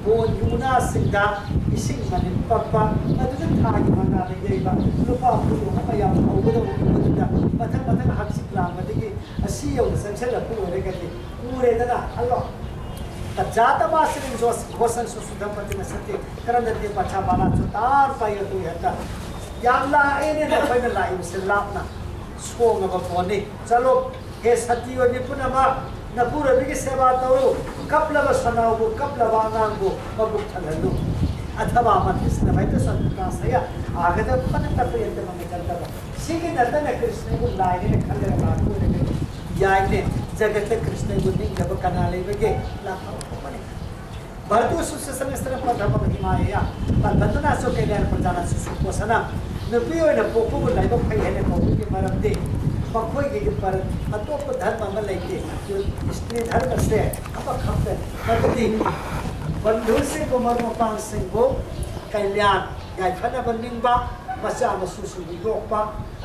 बोन युना सिंगा इसिंग मनिन पप्पा अदुन थागी मना लेगेबा लुपा पुलु हमया होबदो होबदुदा मथन मथन हक्सिक लामदगी असि यौ संचल पुरेगति पुरेदना हल्लो जाता बासिन जोस घोषण सुसुदम पति सत्य करन दे पछा बाला चुतार पायो तु हता यामला एने न पैन लाई से लापना सोंग बपोनी चलो हे सती ओबि पुनमा नपुर बिगे सेवा तौरु कपलव सनावु कपलव आंगांगु मबुक थलनु अथवा मतिस्न भैत संता सया आगद पन तपयते मंग चलता सिगे नतन कृष्ण को लाइने खले बातु रे याइने जगत कृष्ण गुदिंग जब कनाले बगे लाखों पने भरतु सुसंस्त्र पदम महिमाया पर बंदना सो के लेर प्रजाना सुपोसना नपियो न पोपु लाइब फैहेने पोपु के मरम दे मखोई के पर अतोप धर्म में लेके जो स्त्री धर्म से अब खपते पति बंधु से कुमार मपान सिंह को कल्याण गायफना बनिंबा मचा मसुसु योपा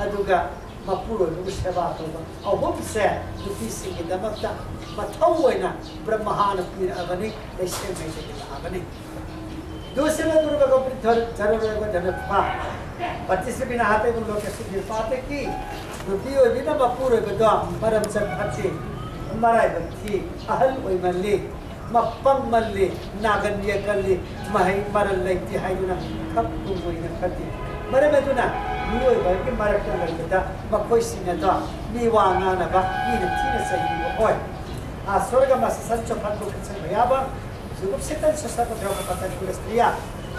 अदुगा मपुरो नु सेवा तोबा अहोम से दुपी सिंह के दमकता मथौना ब्रह्महान पीर अबनी ऐसे में से अबनी दूसरे दुर्गा को धर जरूर को धनपा पति से बिना हाथे को लोग से गिर पाते की दुपी ओ बिना मपुरो को दो परम से भक्ति मराय भक्ति अहल ओय मल्ली मपंग मल्ली नागन्य कल्ली महि मरल लेती हाइना खप तुम ओय खति मरे में तुना निओय बरके मरक लगता मखोय सिंगदा निवांगा नबा नि थिने सही होय आ स्वर्ग मा सच्चो फटो किसन भयाबा जुगुप सेतन ससत द्रव पतन कुलस्त्रिया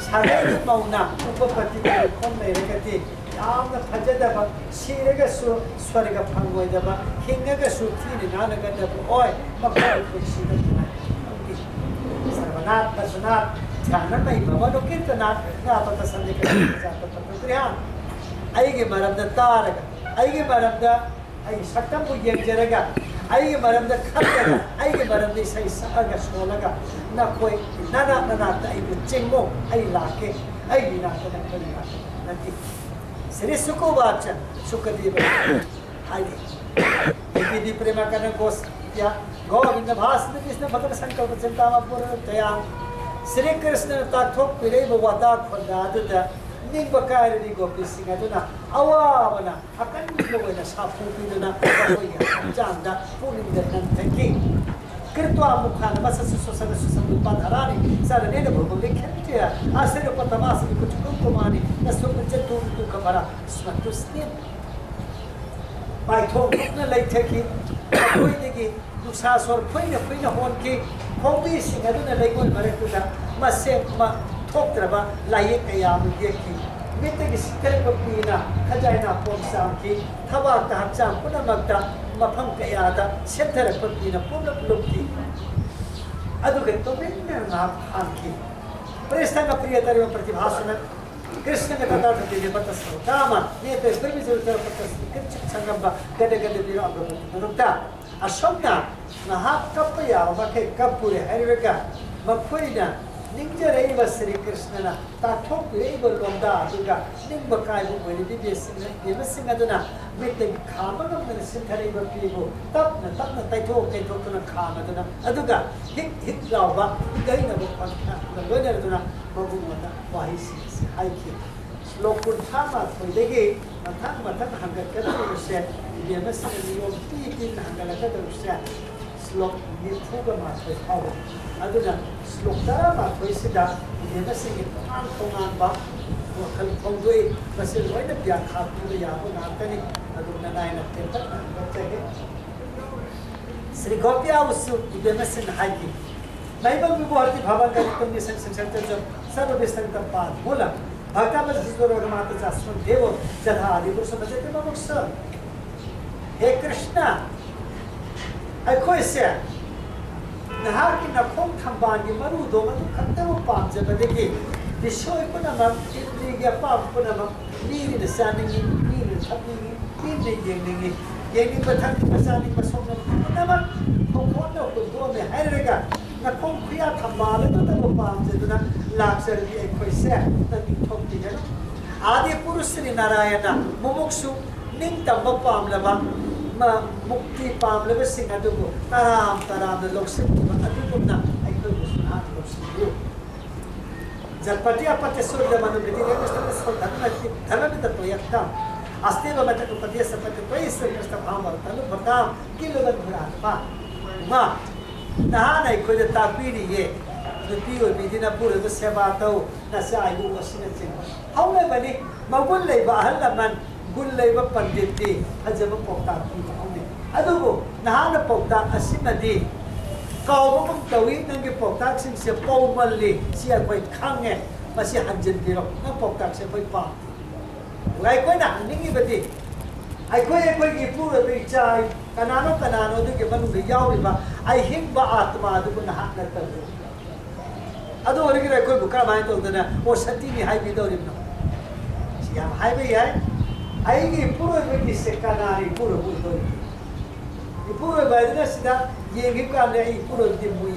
सारे मौना उपपति को कोन ले रेगति याम फजदब सिरग स्वर्ग फंगोयदब हिंगग सुथि नानगद ओय मखोय कुसिदना सर्वनाथ दर्शनाथ ध्यान में भवन कीर्तनाथ गापत संदेक जात पत्रक्रिया आइगे मरद तारग आइगे मरद आई सटम बु येजरगा आइगे मरद खतगा आइगे मरद सही सग सोलगा न कोई नाना नाना ताई चिंगो आई लाके आई बिना तन करिया नति श्री सुकुवाच सुखदेव आइगे विधि प्रेम करने कोस या गोविंद भास्कर कृष्ण भक्त संकल्प चिंता पूर्ण दया श्री कृष्ण ताथोक पिरेब वाता खदादुदा निंग बकायरनी गोपी सिंह अदुना अवावना अकन लोयना साफु पिदुना कोया चांदा पुनिंद नंथकी कृत्वा मुखान मसस सुसन सुसन पाधरानी सरने न भोग लिखे आश्रय पतमास कुछ कुमानी नसुक जतु तु कमरा स्मतुस्ने बाइथो न लेथे की कोई देगी नुसा सोर फैन होन की खोबी सिंह अदुना लेगोल मरेकुदा मसे म थोक्त्रबा लाये कया मुदेकी मित्तगी सिकर पपीना खजाइना पोमसाम की थवा का हचाम पुनमक्ता मफम कयादा सेंटर पपीना पुनम लुक्ति अदुगे तो बिन्ने ना हांकी प्रेष्ठंग प्रियतरिव प्रतिभासन कृष्ण के दादा थे बतस कामा ने पे प्रेमी से उत्तर बतस कृष्ण संगम गदे गदे बिरो अग्रपति नरुक्ता अशोकना नहा कपया मके कपूरे हरिवेका मखोइना निंजरे श्री कृष्णना ताठोक रेब लोंदा दुगा निंब कायबु मोनि बिबेसिंग अदुना मिते खामन मन सिंथरे बपीबो तपन तैथो तैथोकना खामदुना अदुगा हित लावा गैना बपखा लोनरदुना मबुमता वाहिसि हाइखि श्लोक कुठामा थोइदेगे मथक हंगकदुसे बिबेसिंग नियो पीतिन हंगलकदुसे श्लोक निथुगा माथै फाव अदुना श्लोक तरा माथोइसिदा बिबेसिंग तान तोंगानबा वखल खोंदोइ बसे लोइना व्याख्या पिबा याबो नातनि अदुना नायना तेतक बच्चे श्री गोपिया उसु बिबेसिंग हाइकि नैबं विभोर्ति भवन करितुम निसं संसर्त सर्व विस्तृत पाद मूल भक्ता जिसरो माता जास्वन देव जथा आदि पुरुष बजते ममुक्ष हे कृष्ण अखोइसे नहाकी नखों थंबानी मरु दो मधु खत्तरु पामजबदगी विश्वय पुनमम इंद्रिय पाप पुनमम नीरि दसानिंगी नीरि थपनिंगी नीरि येंगिंगी येंगिंग बथन बसानी बसोंग पुनमम खोखोनो कुदो में हरेगा नखों खुया थंबाले तो पामजदुना लाक्सरदी एखोइसे तनि थोक्ति है आदि पुरुष श्री नारायण मुमुक्षु निंतम पामलबा मुक्ति पामलबे सिंह अदुगो तराम लोकसिंह अदुगुना अइखोइ सुना लोकसिंह जलपति अपत्य सुरद मनुविधि ने कृष्ण धर्म तो यक्ता अस्तेव मत उपदेश सपत्य तो इस कृष्ण भाव तनु भक्ताम किलोगन भुरात्मा मा नहान अइखोइ तापीरी ये नुपी ओ बिदिना पुरद सेवा तौ नसा आयु वसिन चिन हौले बनी मगुल लेबा अहल लमन गुल लेबा पंडित दी अजब पोक्ता की हौले अदुगो नहान पोक्ता असिमदी कावबम तवी नंगे पोक्ता सिंग से पौमल्ली सिया कोइ खांगे मसी हंजन बिरो न पोक्ता से कोइ पा लाइ कोइ ना निंगी बदी अखोई की पूरा चाय कनानो दुगे मनु यावरिबा आई हिंबा आत्मा दुगु नहान नतबो अदो ओरिगिरा कोइ बुका माय तोदना ओ सती नि हाइ बिदोरिनो सिया हाइ बे याय आई की पूरा की से कनारी पूरा बुदोरि ई पूरा बायदना सिदा येंगी का ले ई पूरा दि मुई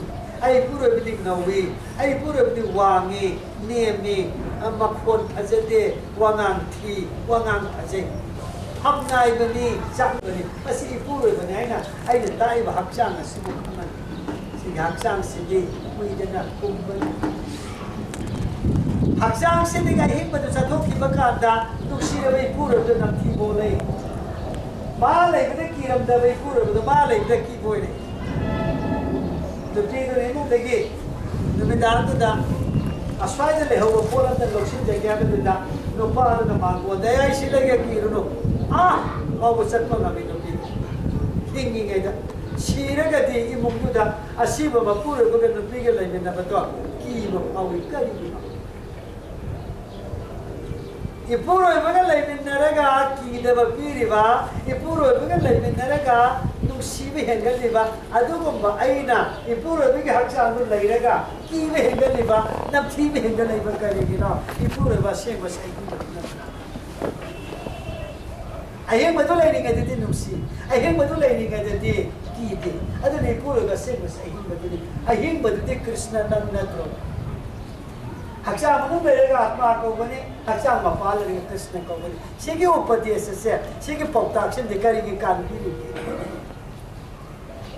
आई पूरा बिदिक नवी आई पूरा बिदि वांगी नेमी मखोन फजदे वांगांग थी वांगांग फजे हम नाय बनी जाक बनी मसी ई पूरा बनी आइना आइने ताइ हक्चांग सिबु खमन सि हक्चांग सिदि मुइदना कुंबन हक्चांग सिदि गा हिम बदु सथोखि बकादा नुक्सिरबे पूरा द नथि बोले माले बदे किरम दबे पूरा द माले बदे की बोले तो जेदो रेनु दगे नमेदार दा अस्वाय ले हो बोला द लोक्सिन जगया द नो पार द मागो दया सिलगे किरनो आ मागो सत्पा नबी नबी हिंगी गेदा सिरगदी इमुंगुदा असिबा मपुर बगे नबीगे लेमेना बतो कीबो पावी करी इपुरो बगे लेमेनरगा कीदबा पीरिबा इपुरो बगे लेमेनरगा नुसिबे हेंगलिबा अदुगुंबा आइना इपुरो बगे हक्सानु लैरगा कीबे हेंगलिबा नफीबे हेंगलिबा करेगिना इपुरो बा सेंबा सैगी अहें मधु लेनिंग अदि नुसी अहें मधु लेनिंग अदि कीदे अदने इपुरो बा सेंबा सैगी बदि अहें मधु कृष्ण नन नत्रो हक्षा मनु बेरेगा आत्मा को बने हक्षा मपाल रे कृष्ण को बने सिगे उपदेश से सिगे पौताक्षन दिकरी की कांति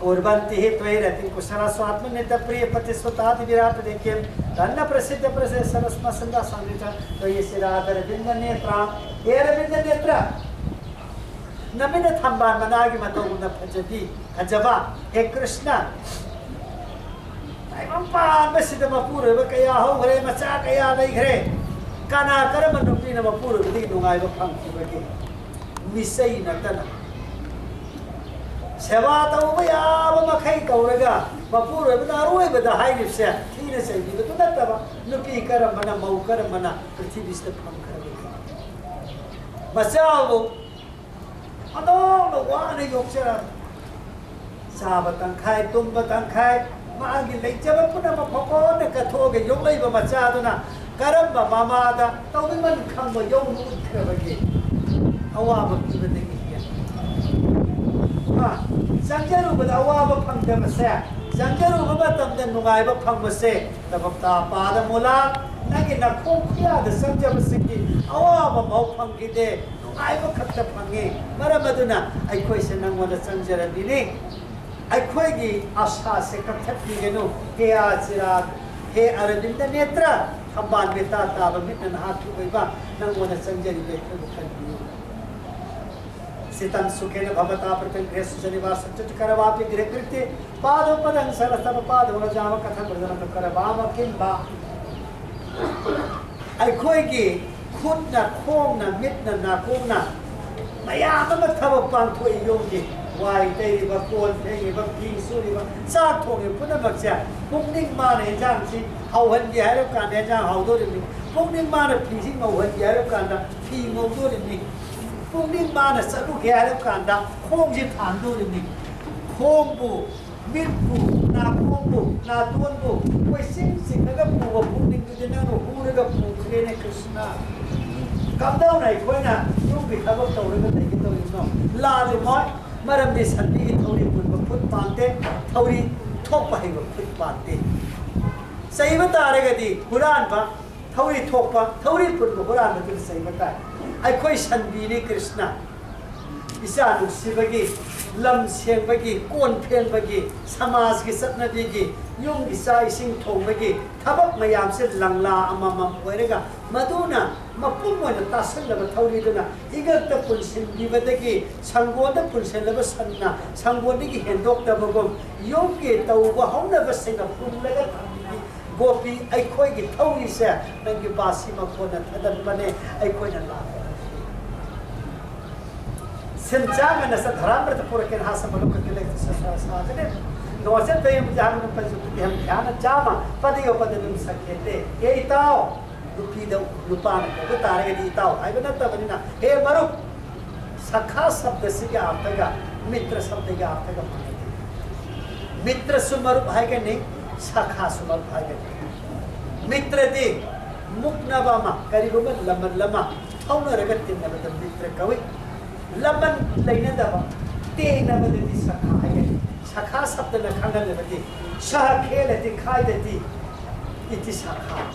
और बनते हे त्वय रहते को सारा स्वात्म ने प्रिय पति स्वतादि विराट देखे धन्य प्रसिद्ध सरस्मा संदा संगीता तो ये सिरादर बिंद नेत्रा हे रविंद नेत्र नमिन थंबा मनागी मतोगुण फजदी अजबा हे कृष्ण पान मपूर कया हौरे मचा कया लेखरे काना करम नुपीना मपूर नुंगाइब फंखिबगे मिसै नतना सेवा तौब याब मखै तौरगा मपूर अरोइबदा हाइरिबसे थीना सैबिबदु नतबा नुपी करमना मौ करमना पृथ्वीसिदा फंखरबगे मचाबो अदोनो वाने योक्सरा साब तंखाय तुम तंखाय मागी लेजब पुना मफकोन कथोगे योगलैब मचादुना करम मामादा तौबिमन खंब योम उठरबगे अवाब पिबदगी संजरूबद अवाब फंगदबसे संजरूब मतमद नुगाइब फंगबसे तबक्ता पाद मुला नगे नखों खुयाद संजबसिंगी अवाब मौ फंगिदे नुगाइब खत्त फंगे मरमदुना अइखोइसे नंगोद संजरबिनी अइखोइगी आशा से कथत्निगेनु हे आचिरा हे अरविंद नेत्र खंबान बेता ताब मिटन हाथु ओइबा नंगोद संजरी बेखो खलबियो सितन सुखेन भवता प्रतिग्रह सुजनिवार सच्चट करवापि गृह कृत्य पादो पदं सरस्तम पाद वल जाम कथन प्रजनन करवाम किंबा अइखोइगी खुदना खोंगना मिटना नाकोंगना मयाम अम थब पांथोइ योगी वाई तेरिब कोन फेंगिब फी सुरिब चाक थोंगे पुनमक्से पुंगनिंग मान हेंजांगसी हावहनगे हाइरब कान हेंजांग हावदोरिबनि पुंगनिंग मान फीसि मौहनगे हाइरब कान फी मौदोरिबनि पुंगनिंग मान सरुगे हाइरब कान खोंगजि थांदोरिबनि खोंबु मिटबु नाकोंबु नातोनबु कोइ सिंगसिंगगा पुब पुंगनिंग दुदना हुरगा पुखरेने कृष्ण कमदाउन अइखोइना युगि थबक तौरगा दैगे तौरिनो लाजु मोय मरम सन्नी थौरी पुनब खुद पाते थौरी थोप है खुद पाते सही तारगदी हुरानबा थौरी थोप थौरी पुनब हुरानब सही बता अखोई सन्नी कृष्ण इसा नुसिबगी लम सेंबगी कोन फेंबगी समाज की सत्नबीगी युम इसा इसिंग थोंबगी थबक मयाम से लंगला अममम ओइरेगा मदुना मपुम ओइना तासलब थौरीदुना इगत पुनसिनबिबदगी संगोद पुनसिनलब सन्ना संगोदगी हेंदोक्तबगुम युम के तौब हौनब सिंग पुनलगा गोपी अखोइगी थौरी से नंगी बासी मखोना थदनबने अखोइना ला सिंचांग नसा धरामृत पुरकेन हासम बलुक केले साजने नोसे तयम जान पंचुति हम ध्यान जामा पदियो पदनुम सकेते ए इताओ रुपीदो रुपान को तारे दी इताओ आइबे नतबनिना हे मरु सखा शब्द से के अर्थगा मित्र शब्द के अर्थगा मित्र सुमरु भाई के नहीं सखा सुमरु भाई के मित्र दे मुक्नबमा करिबम लमन लमा औन रगत नबद मित्र कवि लमन लेनदब तेनबदि सखा है सखा शब्द न खंगलबदि सह खेलति खायदति इति सखा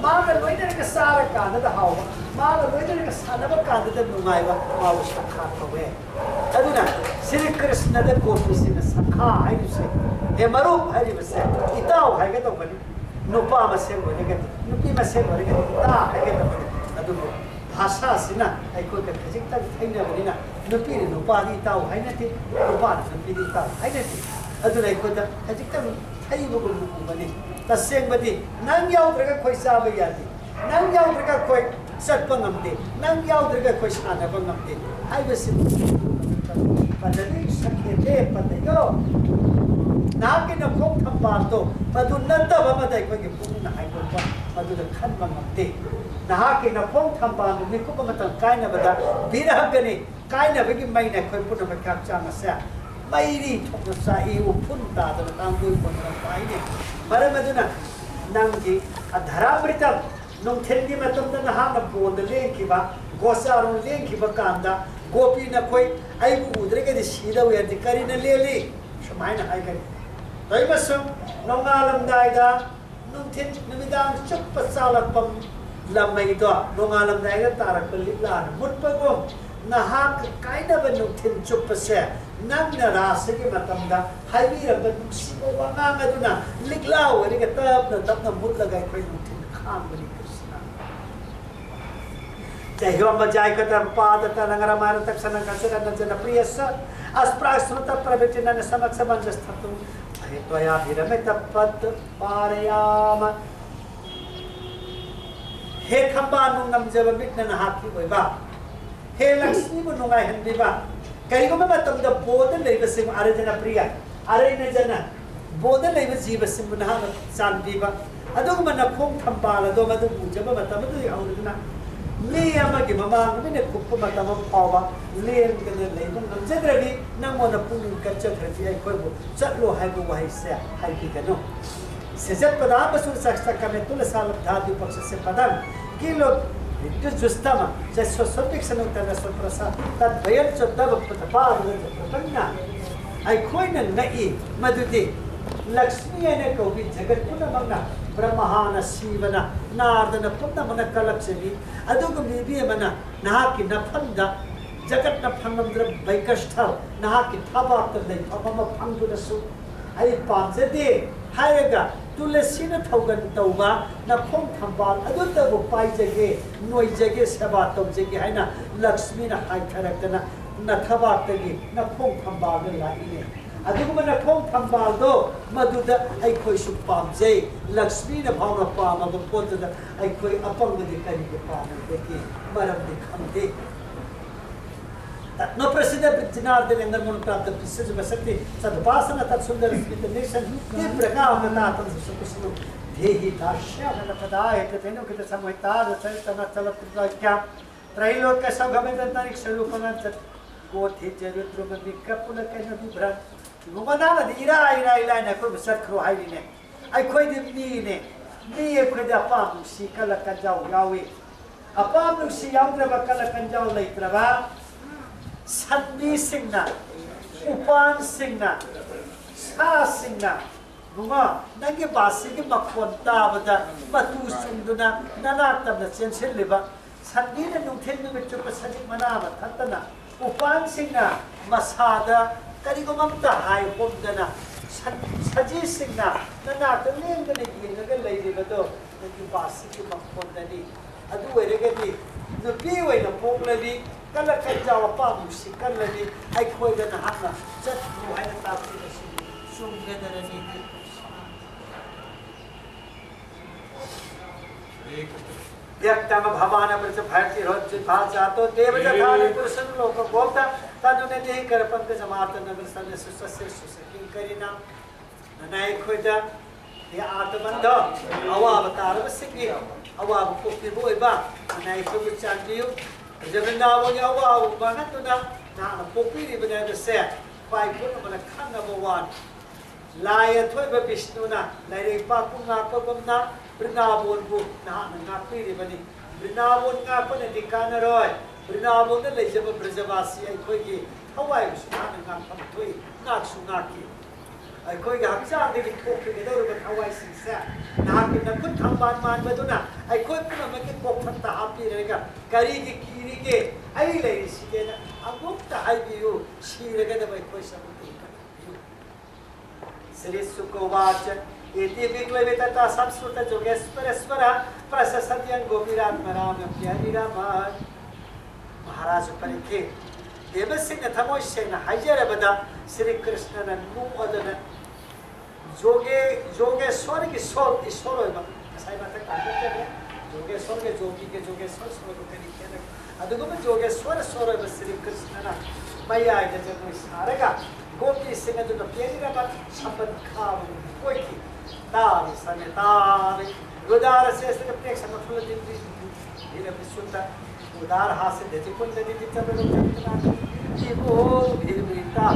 माग लोइदर के सार कानद हाव माग लोइदर के सानब कानद नुगाइबा माव सखा कवे अदुना श्री कृष्ण द गोपीसिन सखा हाइसे हे मरु हाइबसे इताव हाइगे तो बनि नुपा मसे होनेगे नुपी मसे होनेगे ता हाइगे तो बनि अदु भाषा सिना अखोई के खजिक तक थैनबनिना नुपी नुपादी ताव हाइनति नुपा नुपीदी ताव हाइनति अदुना अखोई द खजिक तक थैबगु बनि तसेंबदि नंग याउद्रगा खोइ साब यादि नंग याउद्रगा खोइ सत्प नमदे नंग याउद्रगा खोइ सानब नमदे हाइबसि पदनि सखेते पदयो नाके न खोक थंबातो मदु नतब मदai खोइ पुंगना हाइबो मदु खनब नमदे नाके न खोक थंबानो मिकुब मतन काइनबदा बिरहगनि काइनबगि मैना खोइ पुनम काचांगसा मैरी थोक साई उफुन तादन तांगुइ पुनम पाइने मरमदुना नंगी अधरामृत नोंथेंगी मतमदा नहाना बोंद लेंखिबा गोसारो लेंखिबा कांदा गोपी न खोइ आइबु उद्रेगे सीदा वेदि करिना लेली समायना हाइगनि दैबसु नोंगालमदाइदा नोंथिन निमिदांग चुप्प चालकपम लमैदो नोंगालमदाइदा तारक लिबलान मुटपगो नहाक काइनब नोंथिन चुप्पसे नंगना रासगे मतमदा हाइबीरब नुसिबो वांगांगदुना लिगला वरिगे तपना मुटलगा खोइ नोंथिन खांगनि कृष्ण जयम जायकतम पादत नगरमान तक्षण कसरन जन प्रियस अस्प्रास्मृत प्रवृत्तिन समक्ष मंजस्थतु त्वया विरमित पद पारयाम हे खंबा नमजब मिटना नहाकी ओइबा हे लक्ष्मी बु नुंगाय हनबिबा करिगुम मतम द बोद लेबसिम आरजना प्रिया आरैना जना बोद लेब जीवसिम नहा चांदीबा अदुगम नखों थंबाल दो मदु बुजब मतम दु हौरना ले अमगे ममांग मिने कुप मतम फावा लेन गने लेबुं नमजद्रबी नंगोन पुंग कच्चथरति आई खोइबु चलो हाइबु वाहिसे हाइबि गनो सेजत पदा बसुर सक्ष्ट कमे तुल साल धादु पक्ष से पदम किलो विद्यु जुस्तमा जसो सपिक सनुतन सप्रसा तद भयन चदब पतपा प्रपन्ना आई खोइन नई मदुदि लक्ष्मी ने कौबि जगत पुनमंगा ब्रह्महान शिवना नारदन पुनमन कलक्षबी अदुग मिबी मना नहाकी नफंदा जगत न फंगमद्र बैकष्ठ नहाकी थाबात दै फमम फंगुदसु आई पाजदे हायगा तुलसी न थौगन तौबा नखों थंबाल अदुतबु पाइजगे नोइजगे सेवा तौजगे हायना लक्ष्मी न हाइथरकना नथबातगी नखों थंबाल लाइने अदुगम नखों थंबाल दो मदुदा आई खोइ सु पामजे लक्ष्मी न भावना पामब पोतदा आई खोइ अपंगदि करिगे पामदे मरमदि खमदे no प्रसिद्ध जनार्दन इंद्र मन प्राप्त विशेष बसक्ति सद्वासना तत्सुंदर स्मित नेशन के प्रकार मना तम सुकुसु देहि दाश्य नपदाय तेनो कित समयता रचना चलत क्या त्रैलोक सौगमे दंतरिक स्वरूपना कोथि चरित्र में विकपुल के न विभ्रत गुमना इरा इरा इला न को सखरो हाइने आई खोइ दि मी खोइ दा पाम सी कल कंजाव यावे अपाम सी यावद्र कल कंजाव लेत्रबा सन्नी सिंगना उपान सिंगना सा सिंगना बुंगा नंगे बासी के मखोन ताबदा मतु सुंदुना नना तबना चेंसिलिबा सन्नी ने नुथेन नुमित चुप सजि मना मथतना उपान सिंगना मसादा करिगुममता हाय होमदना सजी सिंगना नना तलेंगने येंगगे लेरिबदो नंगे बासी के मखोनदनी अदु वेरेगदि नुपी वेना पोगलदि कल कंजाव पामुसी कलनी आई खोइदना हाना चतु हायना तापि सुंगदरनी व्यक्तम भवान प्रच भारती रोज भाषा तो देवजथानि पुरुषन लोक गोप्ता तनुने देहि कर पंकज मात नगर सन सुसस्य सुसकिन करिना ननाय खोइदा ये आत्मबंध अवावतार बसिकी अवाब को पिबोइबा ननाय को चांदियो जगन्नाथ यावा उबाना तो ना पोपी री बने तो से पाई पुन मन खाना भगवान लाय थोय ब विष्णु ना लाय पापुंगा पबमना वृंदावन बु ना नापी री बनी वृंदावन का पन दिकान रोय वृंदावन ले जब ब्रजवासी आई कोई की हवाई सुना ना फम थोय नाक सुना की आई कोई का हक्षा दे पोपी के दौर में हवाई सिंसा ना के न कुछ थंबान मान बदुना आई कोई पुन में के पोपता हापी रहेगा करी की के आई ले सिके ना अगुप्त हाइबियो शीरगद बै कोई समुति श्री सुकोवाच एति विक्लवितता संस्कृत जोगेश्वरेश्वर प्रशस्त्यं गोपीरात्मराम प्यारीराम महाराज परिखे देवसिंह थमोय सेना हाइजरबदा श्री कृष्णन नुअदन जोगेश्वर की सोल ईश्वर होइबा साइ माते कांते जोगेश्वर के जोगी के जोगेश्वर स्वर को करी के अदुगम जोगेश्वर स्वर श्री कृष्णना मैया के जब सारगा गोपी सिंह जो प्यारीराम शपथ खाव कोई की तारि समेतारि उदार से प्रेक्ष मफल दिव्य धीरे विशुद्ध उदार हास्य देति कुंड दिति चबलो चंद्रना जीवो भीरमिता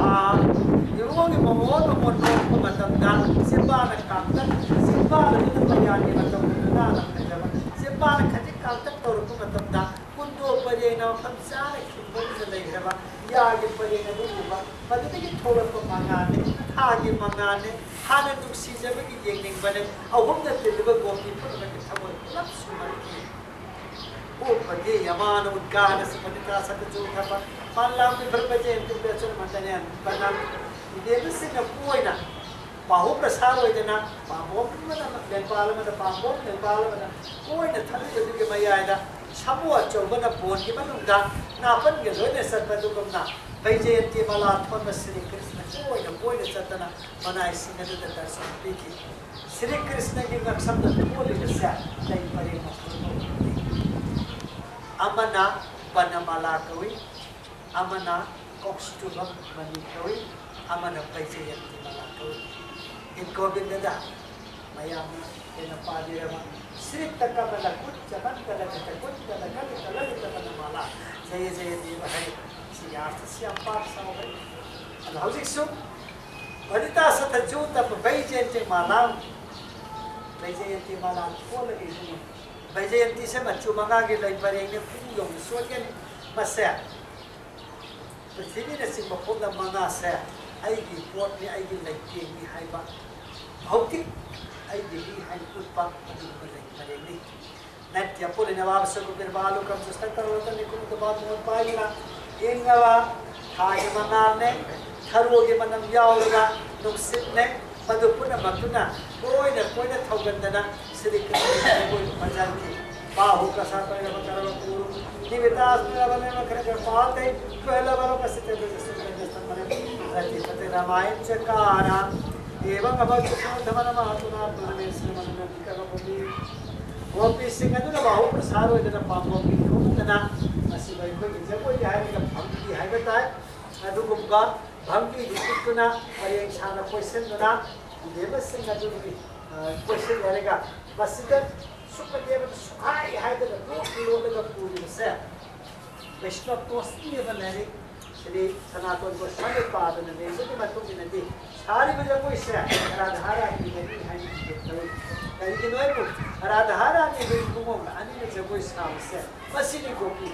योग मोन मोन को मतमदा सिबान कांत सिबान विद पयानि मतमदा नजब सिबान खति कांत तोर को मतमदा कुंदो परेना फंसार खिबन लेहबा यागे परेना दुबा मदति की थोड़ को मंगाने थागे मंगाने हाने दुक्सी जब की येंगिंग बने अहुम द तिलब गोपी पुन के थमो लब सुमर की ओ पदे यमान उद्गान सपनिता सत जो खपा पाला में भरपजे तुम बेचन मंदने बना देव से न कोइना बाहु प्रसार होइदना पामो मन नेपाल में पामो नेपाल में कोइना थले जदि के मयादा छबो अचौबन बोन के मनुदा नापन के लोने सतदुगमना बैजयंती मला थोन श्री कृष्ण कोई चतना मनाई सिंह दर्शन पीखी श्री कृष्ण की नक्सम बोलिसे नहीं परे अमना बनमाला कवि अमना कोक्ष्टुभम मणि कवि अमना पैजयंती माला कवि इन गोविंदा मयाम इन पादिरमा श्री तकमला कुछ मंत्र कुछ ललित बनमाला जय जय देव हरि सियार्थ श्याम पाठ सावै अब हौजिकसु वनिता सत जो तप पैजयंती माला खोलगे वैजयंती से मचु मंगा के लई परेंगे पुंगों सोचन मसे पृथ्वी ने सिंह मफोद मंगा से आईगी पोट ने आईगी लई नि हाइबा भौतिक आईगी ही हाइ पुष्पा अदु लई परेंगे नत्य पुल ने वाव से गुर बालु कम सुस्त करवत ने कुम तो बात मोर पाइला एंगवा हागे मंगा ने थरोगे मनम यावलगा नुसित ने मधु पुनः मधुना कोई न थौगंदना श्री कृष्ण कोई मजान की बाहु कसा पर करव पूर्व निविदास मेरावने मखरे के पाते पहला वाला कसिते सुंदर मने रति पते रामायण चकारा एवं अवच धमन महातुना परमेश्वर मन विकर भूमि गोपी सिंह न बाहु प्रसाद हो जन पापो की होतना असि भाई कोई जे कोई है का भक्ति है बताए अदुगुमगा भक्ति दिकुना परियं छाना क्वेश्चन बना देव सिंह अदुगी क्वेश्चन करेगा मस्जिद सुखदेव सुखाई है तो लोग का पूरी से वैष्णव तो स्थिर बने श्री सनातन को संग पादन ने जो मतलब कि नदी सारी वजह कोई से राधारा की नदी है लेकिन वही को राधारा की भी घूमो अन्य ने कोई शाम से मस्जिद गोपी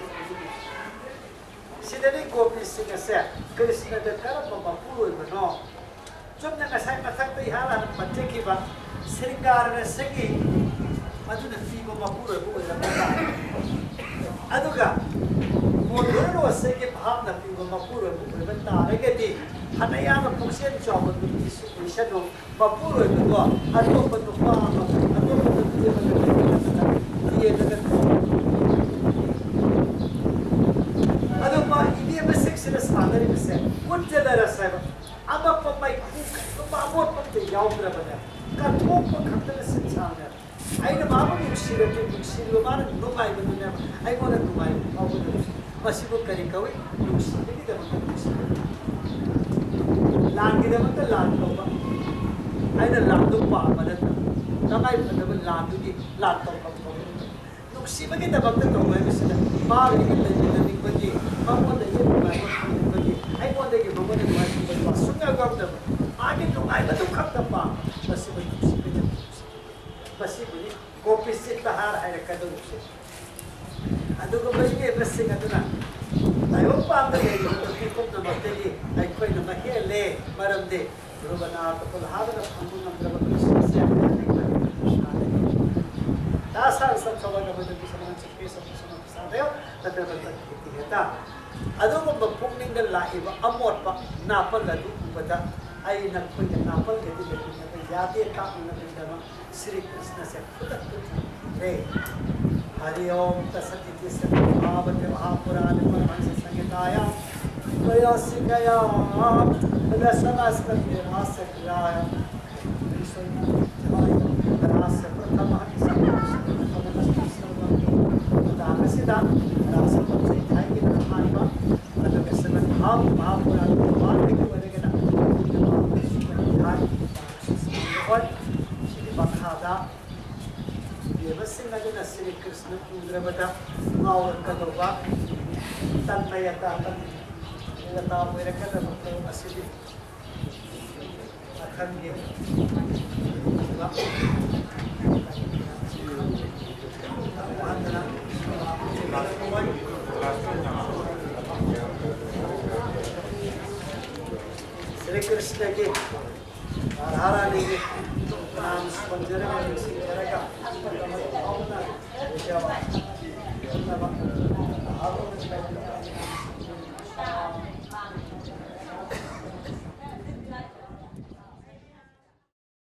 सिद्धि गोपी सिंह से कृष्ण के तरफ पूरे बनो जब न कसाई मथक तो यहाँ बच्चे की बात श्रृंगार में सगी मधुन फी को पूरे पूरे लगता अदुगा मोदुरो से के भाव न फी को पूरे पूरे बनता है के दी हनया में पुक्षेन चौबन की सुविशनो पूरे तो अतो बनो पाम अतो बनो ये लगन अदुमा इडिया में सेक्शन सादरी में से उज्जल रसायन अब पम्माई खूब तो बाबोट पत्ते याउद्र बना का ठोक को खतरे से छाना आई न बाबू मुक्सिरो मार नुमाई बनुने आई मोने नुमाई बाबू मसिबो करी कवि मुक्सिरो की दम लान की दम तो लान लोबा आई न लान दो पा बदत तमाई बदब लान दो की लान तो कम मुक्सिरो की दम तो मैं मिसला बाग की लेनी बजी बाबू ने ये नुमाई बजी आई मोने की बाबू ने नुमाई बजी सुना गम आगे नुमाई बदु खत्म पा मसिबो बसी बुनी गोपी से तहार है कदम से अदुगो बजी बसिंग अदुना आयो पाम दे की को न मतेगी आई कोई न महेले मरम दे रुबना तो हादर फंदु न प्रभु से दासा सब सब का बदल की समान से सब सादेव तते बदल की था अदुगो बपुंग निंग लाइव अमोट पा नापल लदु बदा आई न कोई नापल के दी जाते का न श्री कृष्ण से रे हरि ओम तत्सदिति सद्भावते महापुराण परमहंस संहिताया प्रयासि गया रसनास्कंदे रासक्रियाय रास प्रथम सिद्धा रास पंचैताय की कहानी अलग से भाव महापुराण भगवान के बनेगा और बखादा देवसिंह अजुन श्री कृष्ण पूद्रवदा मावर कदोबा तन्मयता तन्मयता वेरकद भक्तो असिदि अखंगे श्री कृष्ण के राधा लेके नाम स्पंजर में सिंह का